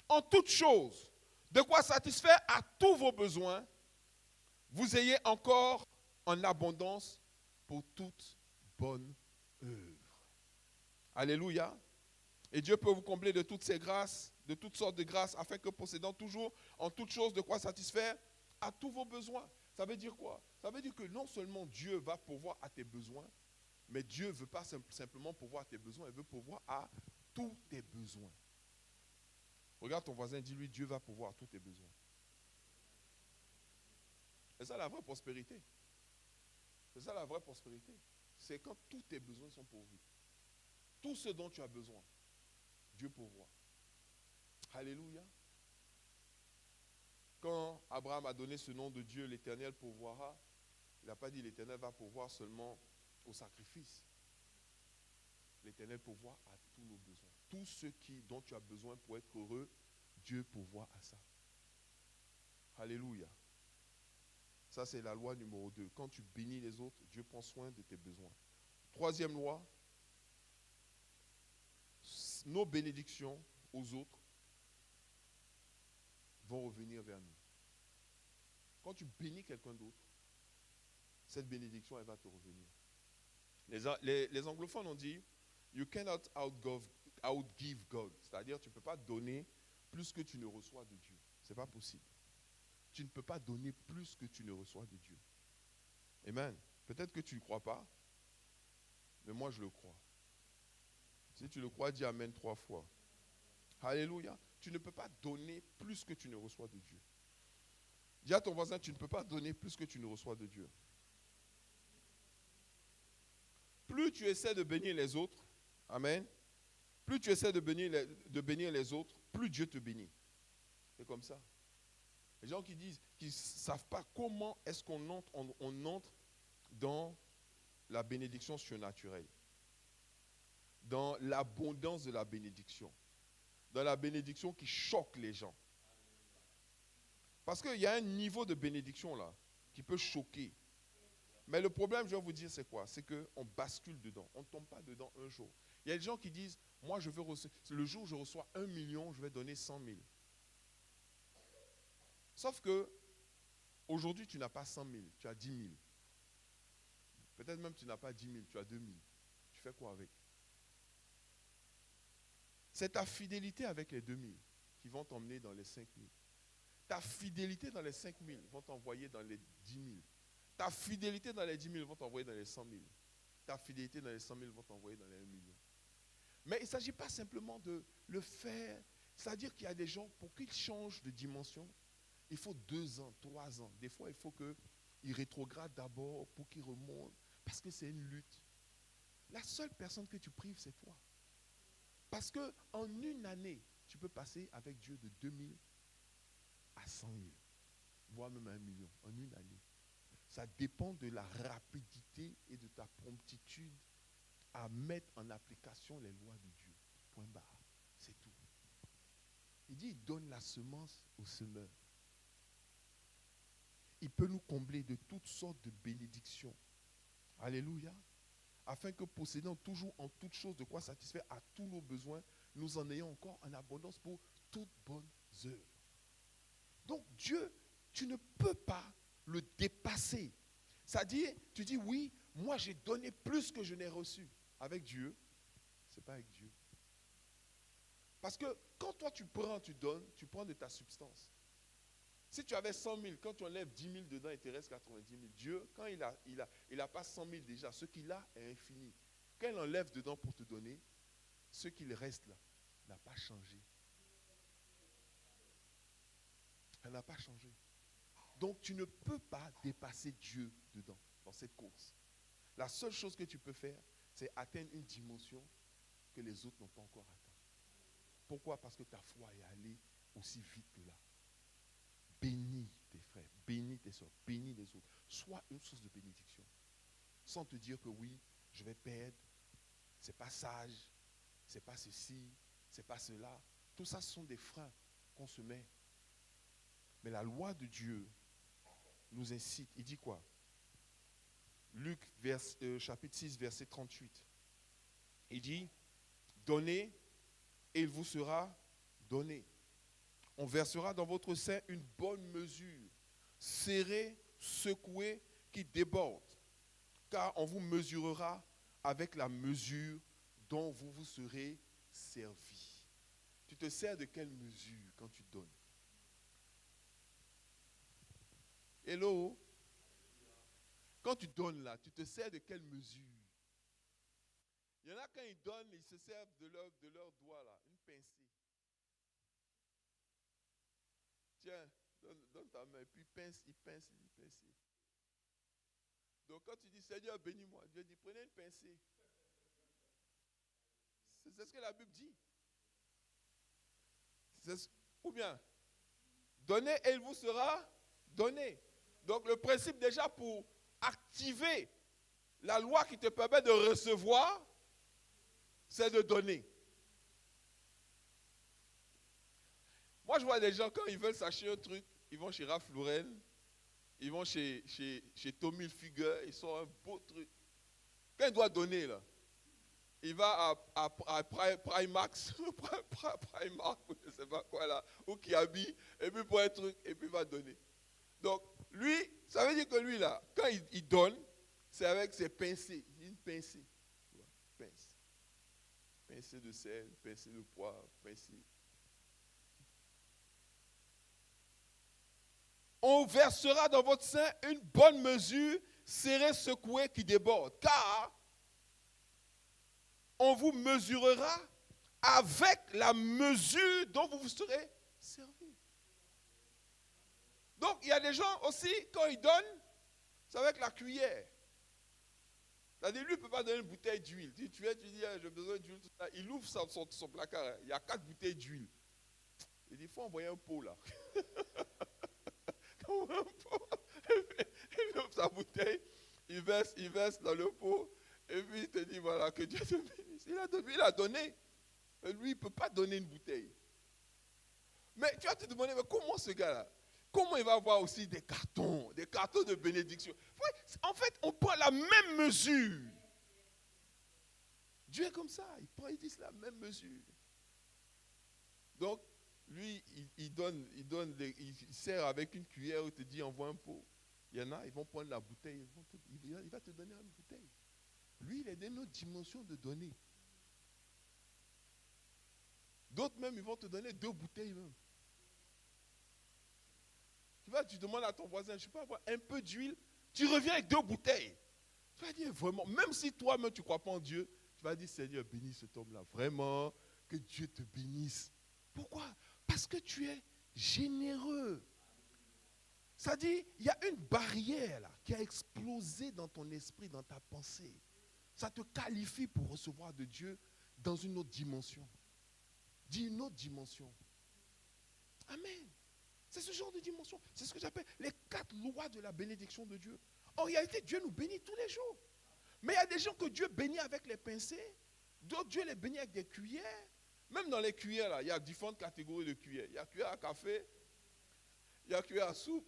en toutes choses, de quoi satisfaire à tous vos besoins, vous ayez encore en abondance pour toute bonne œuvre. Alléluia. Et Dieu peut vous combler de toutes ces grâces, de toutes sortes de grâces, afin que possédant toujours, en toutes choses, de quoi satisfaire à tous vos besoins. Ça veut dire quoi? Ça veut dire que non seulement Dieu va pourvoir à tes besoins, mais Dieu ne veut pas simplement pourvoir à tes besoins, il veut pourvoir à tous tes besoins. Regarde ton voisin, dis-lui, Dieu va pourvoir à tous tes besoins. C'est ça la vraie prospérité. C'est ça la vraie prospérité. C'est quand tous tes besoins sont pourvus. Tout ce dont tu as besoin, Dieu pourvoit. Alléluia. Quand Abraham a donné ce nom de Dieu, l'Éternel pourvoira, il n'a pas dit l'Éternel va pourvoir seulement au sacrifice. L'Éternel pourvoit à tous nos besoins. Tout ce dont tu as besoin pour être heureux, Dieu pourvoit à ça. Alléluia. Ça, c'est la loi numéro 2. Quand tu bénis les autres, Dieu prend soin de tes besoins. Troisième loi, nos bénédictions aux autres vont revenir vers nous. Quand tu bénis quelqu'un d'autre, cette bénédiction, elle va te revenir. Les anglophones ont dit, you cannot outgive God. C'est-à-dire, tu ne peux pas donner plus que tu ne reçois de Dieu. Ce n'est pas possible. Tu ne peux pas donner plus que tu ne reçois de Dieu. Amen. Peut-être que tu ne le crois pas, mais moi je le crois. Si tu le crois, dis Amen 3 fois. Alléluia. Tu ne peux pas donner plus que tu ne reçois de Dieu. Dis à ton voisin, tu ne peux pas donner plus que tu ne reçois de Dieu. Plus tu essaies de bénir les autres, amen, plus tu essaies de bénir les autres, plus Dieu te bénit. C'est comme ça. Les gens qui disent, qui ne savent pas comment est-ce qu'on entre, on entre dans la bénédiction surnaturelle, dans l'abondance de la bénédiction, dans la bénédiction qui choque les gens. Parce qu'il y a un niveau de bénédiction là qui peut choquer. Mais le problème, je vais vous dire, c'est quoi? C'est qu'on bascule dedans. On ne tombe pas dedans un jour. Il y a des gens qui disent, moi, je veux le jour où je reçois 1 million, je vais donner 100 000. Sauf que, aujourd'hui, tu n'as pas 100 000, tu as 10 000. Peut-être même tu n'as pas 10 000, tu as 2 000. Tu fais quoi avec? C'est ta fidélité avec les 2 000 qui vont t'emmener dans les 5 000. Ta fidélité dans les 5 000 vont t'envoyer dans les 10 000. Ta fidélité dans les 10 000 vont t'envoyer dans les 100 000. Ta fidélité dans les 100 000 vont t'envoyer dans les 1 million. Mais il ne s'agit pas simplement de le faire. C'est-à-dire qu'il y a des gens, pour qu'ils changent de dimension, il faut 2 ans, 3 ans. Des fois, il faut qu'ils rétrogradent d'abord pour qu'ils remontent. Parce que c'est une lutte. La seule personne que tu prives, c'est toi. Parce qu'en une année, tu peux passer avec Dieu de 2 000 à 100 000, voire même à 1 million, en une année. Ça dépend de la rapidité et de ta promptitude à mettre en application les lois de Dieu. Point barre. C'est tout. Il dit, il donne la semence au semeur. Il peut nous combler de toutes sortes de bénédictions. Alléluia. Afin que possédant toujours en toutes choses de quoi satisfaire à tous nos besoins, nous en ayons encore en abondance pour toutes bonnes œuvres. Donc Dieu, tu ne peux pas le dépasser. C'est-à-dire, tu dis oui, moi j'ai donné plus que je n'ai reçu. Avec Dieu, ce n'est pas avec Dieu. Parce que quand toi tu prends, tu donnes, tu prends de ta substance. Si tu avais 100 000, quand tu enlèves 10 000 dedans, il te reste 90 000. Dieu, quand il a pas 100 000 déjà, ce qu'il a est infini. Quand il enlève dedans pour te donner, ce qu'il reste là n'a pas changé. Elle n'a pas changé. Donc tu ne peux pas dépasser Dieu dedans, dans cette course. La seule chose que tu peux faire, c'est atteindre une dimension que les autres n'ont pas encore atteint. Pourquoi? Parce que ta foi est allée aussi vite que là. Bénis tes frères, bénis tes soeurs, bénis les autres. Sois une source de bénédiction. Sans te dire que oui, je vais perdre, c'est pas sage, c'est pas ceci, c'est pas cela. Tout ça, ce sont des freins qu'on se met. Mais la loi de Dieu nous incite. Il dit quoi? Luc chapitre 6, verset 38. Il dit, donnez et il vous sera donné. On versera dans votre sein une bonne mesure, serrée, secouée, qui déborde. Car on vous mesurera avec la mesure dont vous vous serez servi. Tu te sers de quelle mesure quand tu donnes? Hello? Quand tu donnes là, tu te sers de quelle mesure? Il y en a quand ils donnent, ils se servent de leur doigt là, une pincée. Tiens, donne ta main, et puis il pince. Donc quand tu dis Seigneur bénis-moi, Dieu dit prenez une pincée. C'est ce que la Bible dit. Ou bien, donnez et il vous sera donné. Donc le principe déjà pour activer la loi qui te permet de recevoir, c'est de donner. Moi je vois des gens quand ils veulent s'acheter un truc, ils vont chez Ralph Lauren, Ils vont chez Tommy Hilfiger, ils sont un beau truc. Quand il doit donner, là, il va à Primax, Primark, je ne sais pas quoi là, ou Kiabi, et puis pour un truc, et puis il va donner. Donc, lui, ça veut dire que lui, là, quand il donne, c'est avec ses pincées. Une pincée. Tu vois, pince. Pincée de sel, pincée de poivre, pincée. On versera dans votre sein une bonne mesure, serrée, secouée, qui déborde. Car on vous mesurera avec la mesure dont vous vous serez servi. Donc, il y a des gens aussi, quand ils donnent, c'est avec la cuillère. C'est-à-dire, lui, il ne peut pas donner une bouteille d'huile. Tu dis, j'ai besoin d'huile, tout ça. Il ouvre son placard, hein. Il y a 4 bouteilles d'huile. Il dit, il faut envoyer un pot là. Il ouvre sa bouteille, il verse dans le pot, et puis il te dit, voilà, que Dieu te bénisse. Il a donné. Mais lui, il ne peut pas donner une bouteille. Mais tu vas te demander, mais comment ce gars-là, comment il va avoir aussi des cartons de bénédiction? En fait, on prend la même mesure. Dieu est comme ça, il dit la même mesure. Donc, lui, il sert avec une cuillère, il te dit, envoie un pot. Il y en a, ils vont prendre la bouteille, il va te donner une bouteille. Lui, il est dans une autre dimension de donner. D'autres même, ils vont te donner 2 bouteilles même. Tu demandes à ton voisin, je peux avoir un peu d'huile, tu reviens avec 2 bouteilles. Tu vas dire vraiment, même si toi-même tu ne crois pas en Dieu, tu vas dire, Seigneur, bénis cet homme-là. Vraiment, que Dieu te bénisse. Pourquoi? Parce que tu es généreux. C'est-à-dire, il y a une barrière là, qui a explosé dans ton esprit, dans ta pensée. Ça te qualifie pour recevoir de Dieu dans une autre dimension. Dis une autre dimension. Amen. C'est ce genre de dimension. C'est ce que j'appelle les 4 lois de la bénédiction de Dieu. En réalité, Dieu nous bénit tous les jours. Mais il y a des gens que Dieu bénit avec les pincées. D'autres, Dieu les bénit avec des cuillères. Même dans les cuillères, là, il y a différentes catégories de cuillères. Il y a cuillère à café, il y a cuillère à soupe.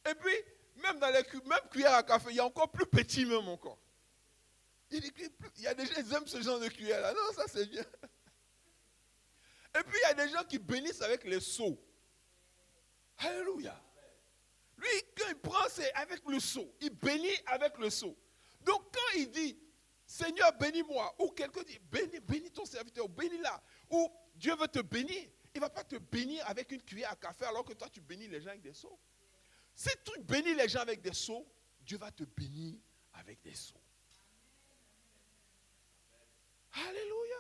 Et puis, même dans les même cuillères à café, il y a encore plus petit même encore. Il y a des gens qui aiment ce genre de cuillère-là. Non, ça c'est bien. Et puis, il y a des gens qui bénissent avec les seaux. Alléluia. Lui, quand il prend, c'est avec le seau. Il bénit avec le seau. Donc, quand il dit, Seigneur, bénis-moi, ou quelqu'un dit, bénis ton serviteur, bénis-la, ou Dieu veut te bénir, il ne va pas te bénir avec une cuillère à café alors que toi, tu bénis les gens avec des seaux. Si tu bénis les gens avec des seaux, Dieu va te bénir avec des seaux. Alléluia.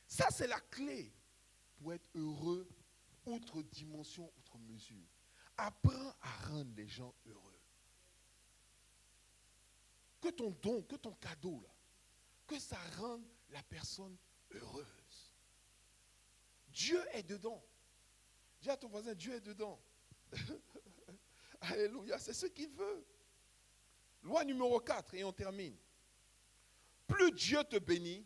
Ça, c'est la clé pour être heureux, outre dimension, outre mesure. Apprends à rendre les gens heureux. Que ton don, que ton cadeau, là, que ça rende la personne heureuse. Dieu est dedans. Dis à ton voisin, Dieu est dedans. Alléluia, c'est ce qu'il veut. Loi numéro 4, et on termine. Plus Dieu te bénit,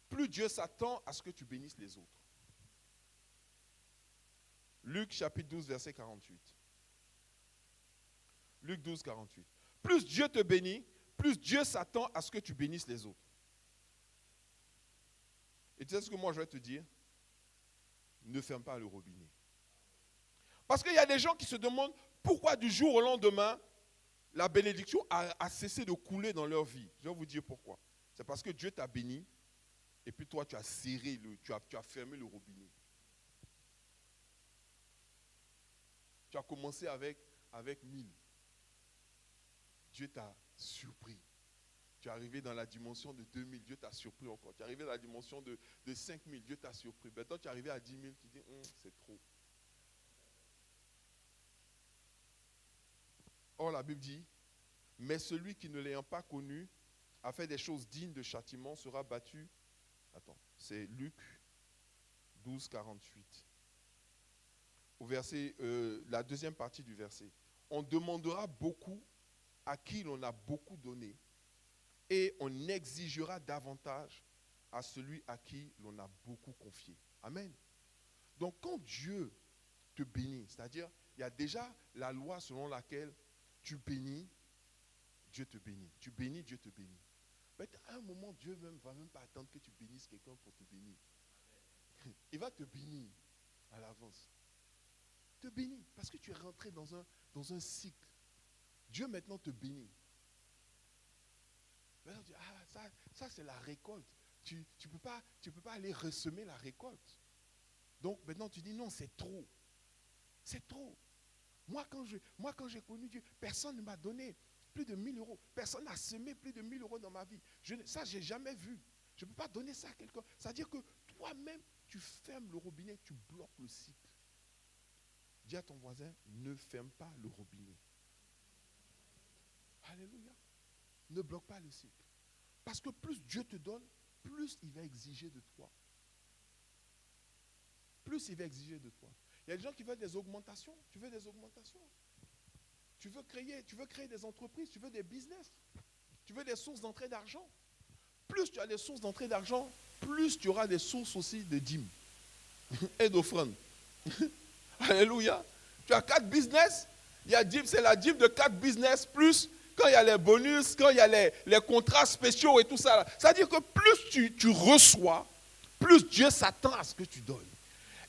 plus Dieu s'attend à ce que tu bénisses les autres. Luc chapitre 12, verset 48. Luc 12, 48. Plus Dieu te bénit, plus Dieu s'attend à ce que tu bénisses les autres. Et tu sais ce que moi je vais te dire? Ne ferme pas le robinet. Parce qu'il y a des gens qui se demandent pourquoi du jour au lendemain, la bénédiction a cessé de couler dans leur vie. Je vais vous dire pourquoi. C'est parce que Dieu t'a béni et puis toi tu as serré, tu as fermé le robinet. Tu as commencé avec 1000. Dieu t'a surpris. Tu es arrivé dans la dimension de 2000, Dieu t'a surpris encore. Tu es arrivé dans la dimension de 5000, Dieu t'a surpris. Maintenant, tu es arrivé à 10 000, tu dis, c'est trop. Or, la Bible dit, mais celui qui ne l'ayant pas connu a fait des choses dignes de châtiment sera battu. Attends, c'est Luc 12, 48. Au verset, la deuxième partie du verset. On demandera beaucoup à qui l'on a beaucoup donné et on exigera davantage à celui à qui l'on a beaucoup confié. Amen. Donc quand Dieu te bénit, c'est-à-dire Il y a déjà la loi selon laquelle tu bénis, Dieu te bénit. Tu bénis, Dieu te bénit. Mais à un moment, Dieu ne va même pas attendre que tu bénisses quelqu'un pour te bénir. Il va te bénir à l'avance. Te bénit parce que tu es rentré dans un cycle. Dieu maintenant te bénit. Maintenant, tu dis, ça c'est la récolte. Tu ne peux pas aller ressemer la récolte. Donc maintenant tu dis non, c'est trop. C'est trop. Moi quand j'ai connu Dieu, personne ne m'a donné plus de 1000 euros. Personne n'a semé plus de 1000 euros dans ma vie. Ça, je n'ai jamais vu. Je ne peux pas donner ça à quelqu'un. C'est-à-dire que toi-même, tu fermes le robinet, tu bloques le cycle. Dis à ton voisin, ne ferme pas le robinet. Alléluia. Ne bloque pas le cycle. Parce que plus Dieu te donne, plus il va exiger de toi. Plus il va exiger de toi. Il y a des gens qui veulent des augmentations. Tu veux des augmentations. Tu veux créer des entreprises, tu veux des business. Tu veux des sources d'entrée d'argent. Plus tu as des sources d'entrée d'argent, plus tu auras des sources aussi de dîmes et d'offrandes. Alléluia. Tu as 4 business, il y a dîme, c'est la dîme de 4 business, plus quand il y a les bonus, quand il y a les contrats spéciaux et tout ça. C'est-à-dire que plus tu reçois, plus Dieu s'attend à ce que tu donnes.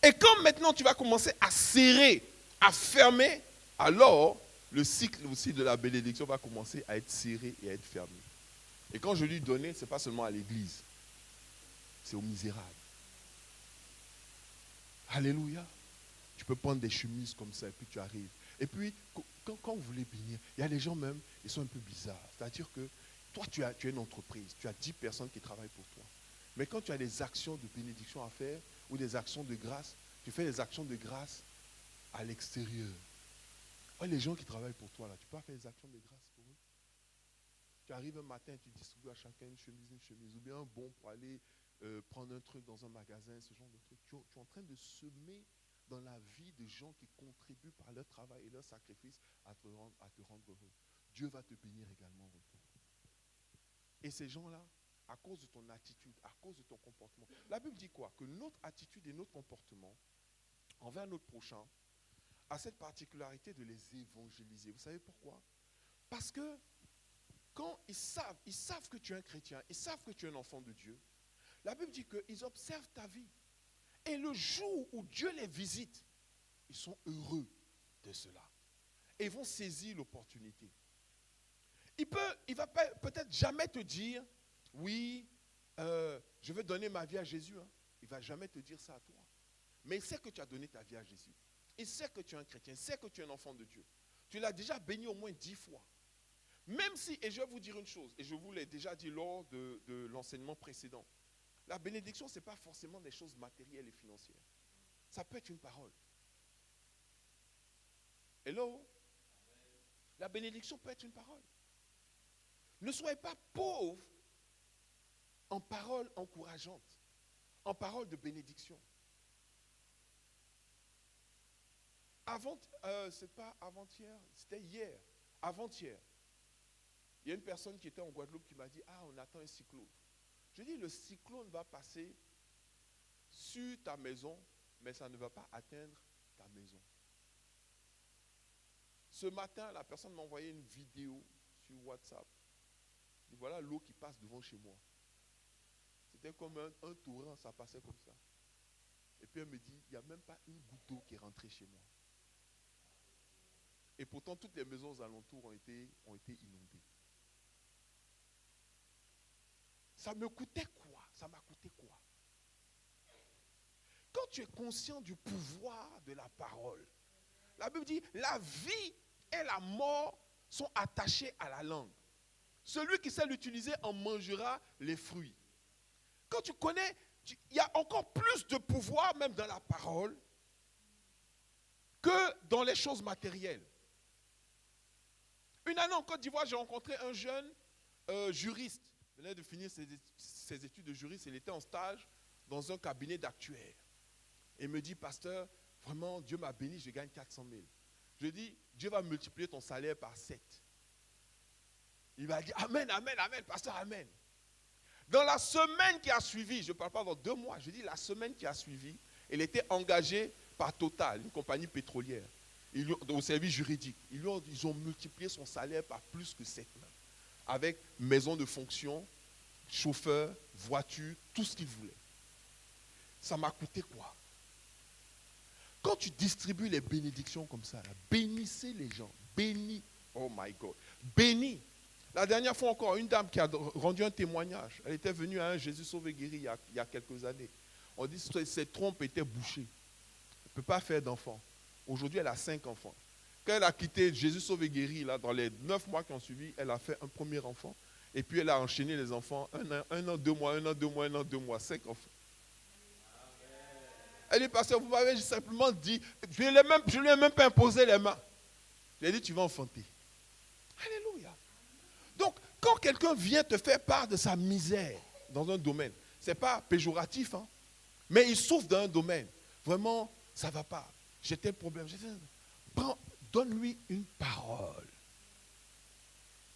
Et quand maintenant tu vas commencer à serrer, à fermer, alors le cycle aussi de la bénédiction va commencer à être serré et à être fermé. Et quand je dis donner, ce n'est pas seulement à l'église, c'est aux misérables. Alléluia. Tu peux prendre des chemises comme ça et puis tu arrives. Et puis, quand vous voulez bénir, il y a des gens même, ils sont un peu bizarres. C'est-à-dire que toi, tu as une entreprise, tu as 10 personnes qui travaillent pour toi. Mais quand tu as des actions de bénédiction à faire ou des actions de grâce, tu fais des actions de grâce à l'extérieur. Ouais, les gens qui travaillent pour toi, là, tu peux pas faire des actions de grâce pour eux. Tu arrives un matin et tu distribues à chacun une chemise, ou bien un bon pour aller prendre un truc dans un magasin, ce genre de truc. Tu es en train de semer dans la vie de gens qui contribuent par leur travail et leur sacrifice à te rendre heureux. Dieu va te bénir également en retour. Et ces gens-là, à cause de ton attitude, à cause de ton comportement, la Bible dit quoi? Que notre attitude et notre comportement envers notre prochain a cette particularité de les évangéliser. Vous savez pourquoi? Parce que quand ils savent que tu es un chrétien, ils savent que tu es un enfant de Dieu, la Bible dit qu'ils observent ta vie. Et le jour où Dieu les visite, ils sont heureux de cela. Et ils vont saisir l'opportunité. Il va peut-être jamais te dire, oui, je veux donner ma vie à Jésus. Hein. Il ne va jamais te dire ça à toi. Mais il sait que tu as donné ta vie à Jésus. Il sait que tu es un chrétien, il sait que tu es un enfant de Dieu. Tu l'as déjà béni au moins 10 fois. Même si, et je vais vous dire une chose, et je vous l'ai déjà dit lors de l'enseignement précédent, la bénédiction, ce n'est pas forcément des choses matérielles et financières. Ça peut être une parole. Hello? La bénédiction peut être une parole. Ne soyez pas pauvres en paroles encourageantes, en paroles de bénédiction. C'est pas avant-hier, c'était hier, avant-hier. Il y a une personne qui était en Guadeloupe qui m'a dit, on attend un cyclone. Je dis, le cyclone va passer sur ta maison, mais ça ne va pas atteindre ta maison. Ce matin, la personne m'a envoyé une vidéo sur WhatsApp. Et voilà l'eau qui passe devant chez moi. C'était comme un torrent, ça passait comme ça. Et puis elle me dit, il n'y a même pas une goutte d'eau qui est rentrée chez moi. Et pourtant, toutes les maisons aux alentours ont été inondées. Ça me coûtait quoi? Ça m'a coûté quoi? Quand tu es conscient du pouvoir de la parole, la Bible dit, la vie et la mort sont attachées à la langue. Celui qui sait l'utiliser en mangera les fruits. Quand tu connais, il y a encore plus de pouvoir même dans la parole que dans les choses matérielles. Une année en Côte d'Ivoire, j'ai rencontré un jeune juriste. Il venait de finir ses études de juriste. Il était en stage dans un cabinet d'actuaire. Et il me dit, pasteur, vraiment, Dieu m'a béni, je gagne 400 000. Je dis, Dieu va multiplier ton salaire par 7. Il m'a dit, amen, amen, amen, pasteur, amen. Dans la semaine qui a suivi, je ne parle pas dans 2 mois, je dis la semaine qui a suivi, il était engagé par Total, une compagnie pétrolière. au service juridique. Ils ont multiplié son salaire par plus que 7. Avec maison de fonction, chauffeur, voiture, tout ce qu'il voulait. Ça m'a coûté quoi? Quand tu distribues les bénédictions comme ça, là, bénissez les gens. Bénis. Oh my God. Bénis. La dernière fois encore, une dame qui a rendu un témoignage. Elle était venue à un Jésus sauvé guéri il y a quelques années. On dit que ses trompes étaient bouchées. Elle ne peut pas faire d'enfants. Aujourd'hui, elle a 5 enfants. Quand elle a quitté Jésus sauvé guéri, là, dans les 9 mois qui ont suivi, elle a fait un premier enfant. Et puis elle a enchaîné les enfants. Un an, 2 mois, 5 enfants. Elle dit, pasteur, vous m'avez simplement dit, je ne lui ai même pas imposé les mains. Je lui ai dit, tu vas enfanter. Alléluia. Donc, quand quelqu'un vient te faire part de sa misère dans un domaine, ce n'est pas péjoratif, hein, mais il souffre dans un domaine. Vraiment, ça ne va pas. J'ai tel problème. Donne-lui une parole.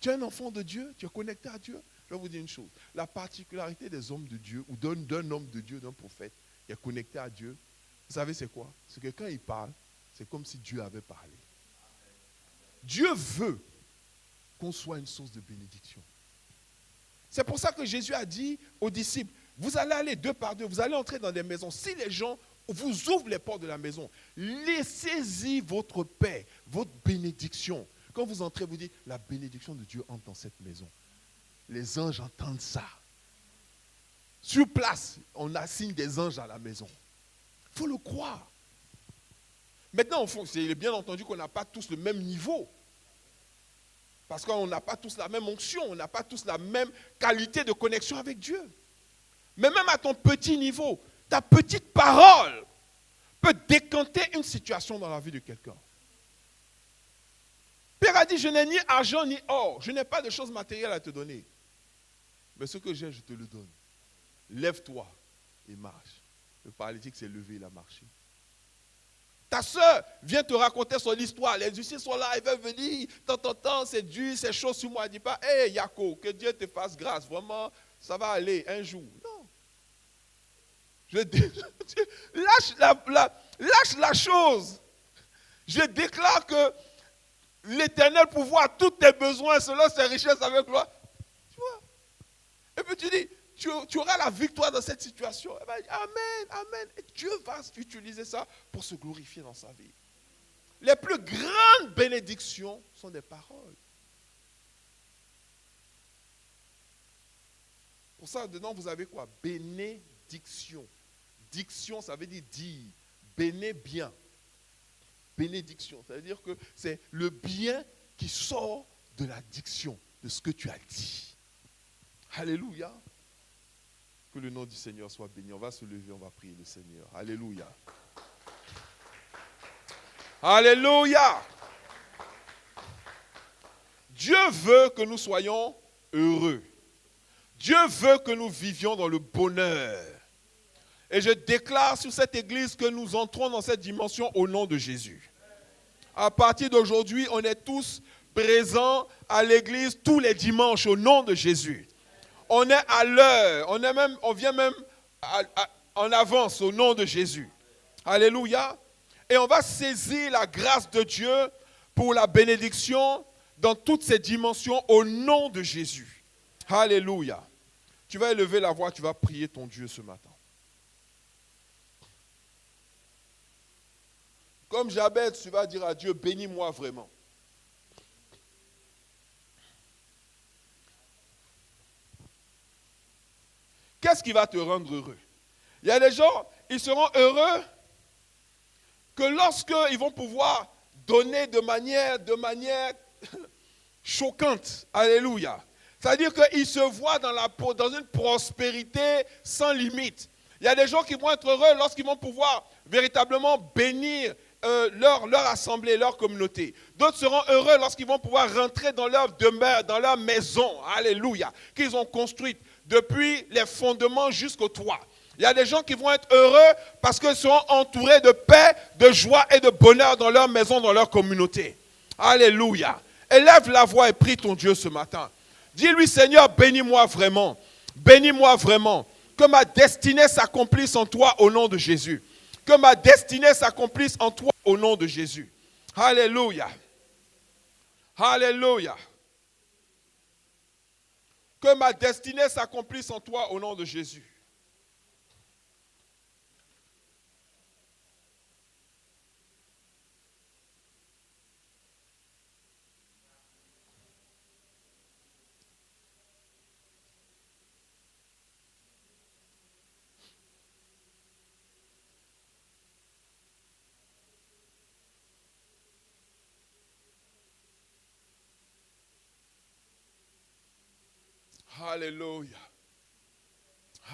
Tu es un enfant de Dieu, tu es connecté à Dieu. Je vais vous dire une chose. La particularité des hommes de Dieu, ou d'un homme de Dieu, d'un prophète, qui est connecté à Dieu, vous savez c'est quoi? C'est que quand il parle, c'est comme si Dieu avait parlé. Dieu veut qu'on soit une source de bénédiction. C'est pour ça que Jésus a dit aux disciples, vous allez aller 2 par 2, vous allez entrer dans des maisons. Si les gens vous ouvrent les portes de la maison, laissez-y votre paix, votre bénédiction. Quand vous entrez, vous dites, la bénédiction de Dieu entre dans cette maison. Les anges entendent ça. Sur place, on assigne des anges à la maison. Il faut le croire. Maintenant, c'est bien entendu qu'on n'a pas tous le même niveau. Parce qu'on n'a pas tous la même onction, on n'a pas tous la même qualité de connexion avec Dieu. Mais même à ton petit niveau, ta petite parole peut décanter une situation dans la vie de quelqu'un. Pierre a dit, je n'ai ni argent ni or, je n'ai pas de choses matérielles à te donner. Mais ce que j'ai, je te le donne. Lève-toi et marche. Le paralytique s'est levé, il a marché. Ta soeur vient te raconter son histoire. Les huissiers sont là, ils veulent venir. Tant, c'est dur, c'est chaud sur moi. Elle ne dit pas, hé Yako, que Dieu te fasse grâce. Vraiment, ça va aller un jour. Non. Lâche la chose. Je déclare que l'Éternel pourvoit tous tes besoins selon ses richesses avec toi. Tu vois? Et puis tu dis, tu auras la victoire dans cette situation. Et bien, amen, amen. Et Dieu va utiliser ça pour se glorifier dans sa vie. Les plus grandes bénédictions sont des paroles. Pour ça, dedans, vous avez quoi? Bénédiction. Diction, ça veut dire dire. Béné, bien. Bénédiction, ça veut dire que c'est le bien qui sort de la diction, de ce que tu as dit. Alléluia. Que le nom du Seigneur soit béni. On va se lever, on va prier le Seigneur. Alléluia. Alléluia. Dieu veut que nous soyons heureux. Dieu veut que nous vivions dans le bonheur. Et je déclare sur cette église que nous entrons dans cette dimension au nom de Jésus. À partir d'aujourd'hui, on est tous présents à l'église tous les dimanches au nom de Jésus. On est à l'heure, on vient même en avance au nom de Jésus. Alléluia. Et on va saisir la grâce de Dieu pour la bénédiction dans toutes ses dimensions au nom de Jésus. Alléluia. Tu vas élever la voix, tu vas prier ton Dieu ce matin. Comme Jabez, tu vas dire à Dieu, bénis-moi vraiment. Qu'est-ce qui va te rendre heureux? Il y a des gens, ils seront heureux que lorsqu'ils vont pouvoir donner de manière choquante. Alléluia. C'est-à-dire qu'ils se voient dans une prospérité sans limite. Il y a des gens qui vont être heureux lorsqu'ils vont pouvoir véritablement bénir leur assemblée, leur communauté. D'autres seront heureux lorsqu'ils vont pouvoir rentrer dans leur demeure, dans leur maison. Alléluia. Qu'ils ont construite depuis les fondements jusqu'au toit. Il y a des gens qui vont être heureux parce qu'ils seront entourés de paix, de joie et de bonheur dans leur maison, dans leur communauté. Alléluia. Élève la voix et prie ton Dieu ce matin. Dis-lui, Seigneur, bénis-moi vraiment. Bénis-moi vraiment. Que ma destinée s'accomplisse en toi au nom de Jésus. Que ma destinée s'accomplisse en toi au nom de Jésus. Alléluia. Alléluia. Que ma destinée s'accomplisse en toi au nom de Jésus. Alléluia.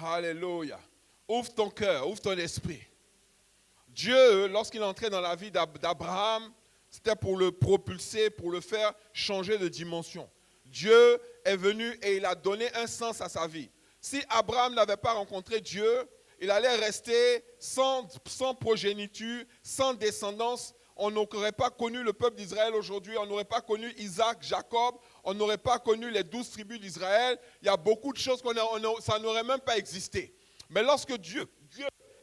Alléluia. Ouvre ton cœur, ouvre ton esprit. Dieu, lorsqu'il entrait dans la vie d'Abraham, c'était pour le propulser, pour le faire changer de dimension. Dieu est venu et il a donné un sens à sa vie. Si Abraham n'avait pas rencontré Dieu, il allait rester sans progéniture, sans descendance. On n'aurait pas connu le peuple d'Israël aujourd'hui, on n'aurait pas connu Isaac, Jacob, on n'aurait pas connu les 12 tribus d'Israël. Il y a beaucoup de choses ça n'aurait même pas existé. Mais lorsque Dieu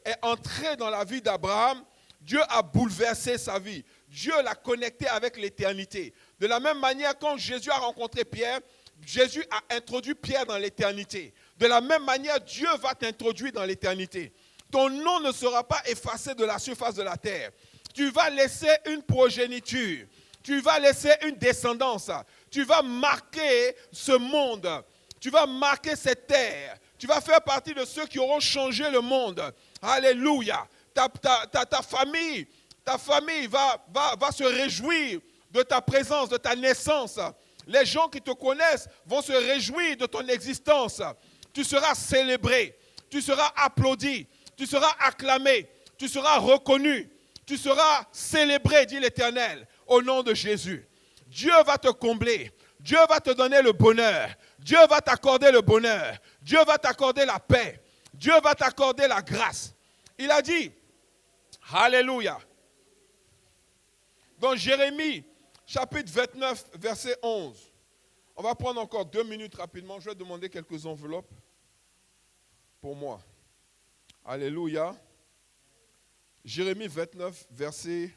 est entré dans la vie d'Abraham, Dieu a bouleversé sa vie. Dieu l'a connecté avec l'éternité. De la même manière, quand Jésus a rencontré Pierre, Jésus a introduit Pierre dans l'éternité. De la même manière, Dieu va t'introduire dans l'éternité. Ton nom ne sera pas effacé de la surface de la terre. Tu vas laisser une progéniture. Tu vas laisser une descendance. Tu vas marquer ce monde. Tu vas marquer cette terre. Tu vas faire partie de ceux qui auront changé le monde. Alléluia. Ta famille va se réjouir de ta présence, de ta naissance. Les gens qui te connaissent vont se réjouir de ton existence. Tu seras célébré, tu seras applaudi, tu seras acclamé, tu seras reconnu, tu seras célébré, dit l'Éternel, au nom de Jésus. Dieu va te combler, Dieu va te donner le bonheur, Dieu va t'accorder le bonheur, Dieu va t'accorder la paix, Dieu va t'accorder la grâce. Il a dit, alléluia. Dans Jérémie, chapitre 29, verset 11. On va prendre encore 2 minutes rapidement. Je vais demander quelques enveloppes pour moi. Alléluia. Jérémie 29, verset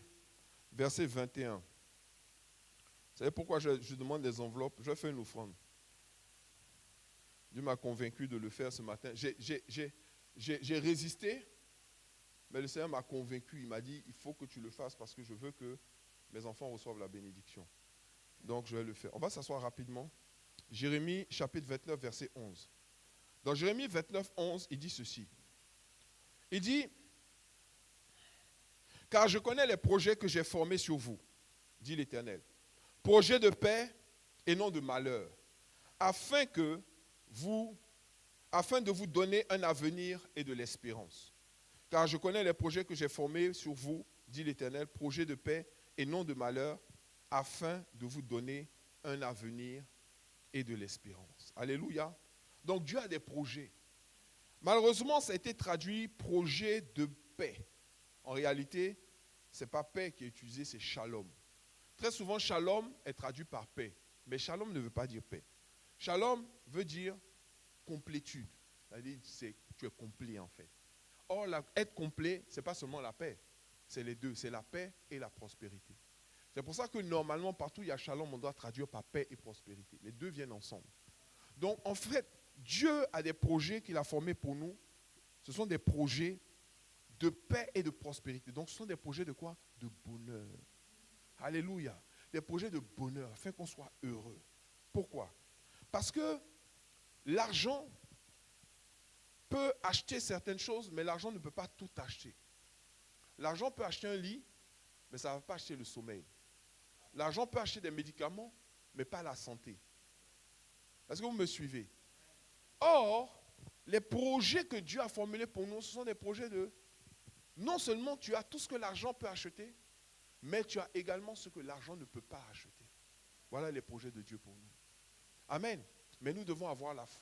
21. Vous savez pourquoi je demande des enveloppes? Je vais faire une offrande. Dieu m'a convaincu de le faire ce matin. J'ai résisté, mais le Seigneur m'a convaincu. Il m'a dit, il faut que tu le fasses parce que je veux que mes enfants reçoivent la bénédiction. Donc je vais le faire. On va s'asseoir rapidement. Jérémie chapitre 29, verset 11. Dans Jérémie 29, 11, il dit ceci. Il dit, « Car je connais les projets que j'ai formés sur vous, dit l'Éternel. Projets de paix et non de malheur, afin de vous donner un avenir et de l'espérance. Car je connais les projets que j'ai formés sur vous, dit l'Éternel, projets de paix et non de malheur, afin de vous donner un avenir et de l'espérance. » Alléluia. Donc Dieu a des projets. Malheureusement, ça a été traduit projet de paix. En réalité, ce n'est pas paix qui est utilisé, c'est shalom. Très souvent, shalom est traduit par paix. Mais shalom ne veut pas dire paix. Shalom veut dire complétude. C'est-à-dire tu es complet en fait. Or, être complet, ce n'est pas seulement la paix. C'est les deux, c'est la paix et la prospérité. C'est pour ça que normalement, partout où il y a shalom, on doit traduire par paix et prospérité. Les deux viennent ensemble. Donc, en fait, Dieu a des projets qu'il a formés pour nous. Ce sont des projets de paix et de prospérité. Donc, ce sont des projets de quoi? De bonheur. Alléluia. Des projets de bonheur, afin qu'on soit heureux. Pourquoi? Parce que l'argent peut acheter certaines choses, mais l'argent ne peut pas tout acheter. L'argent peut acheter un lit, mais ça ne va pas acheter le sommeil. L'argent peut acheter des médicaments, mais pas la santé. Est-ce que vous me suivez? Or, les projets que Dieu a formulés pour nous, ce sont des projets de... Non seulement tu as tout ce que l'argent peut acheter, mais tu as également ce que l'argent ne peut pas acheter. Voilà les projets de Dieu pour nous. Amen. Mais nous devons avoir la foi.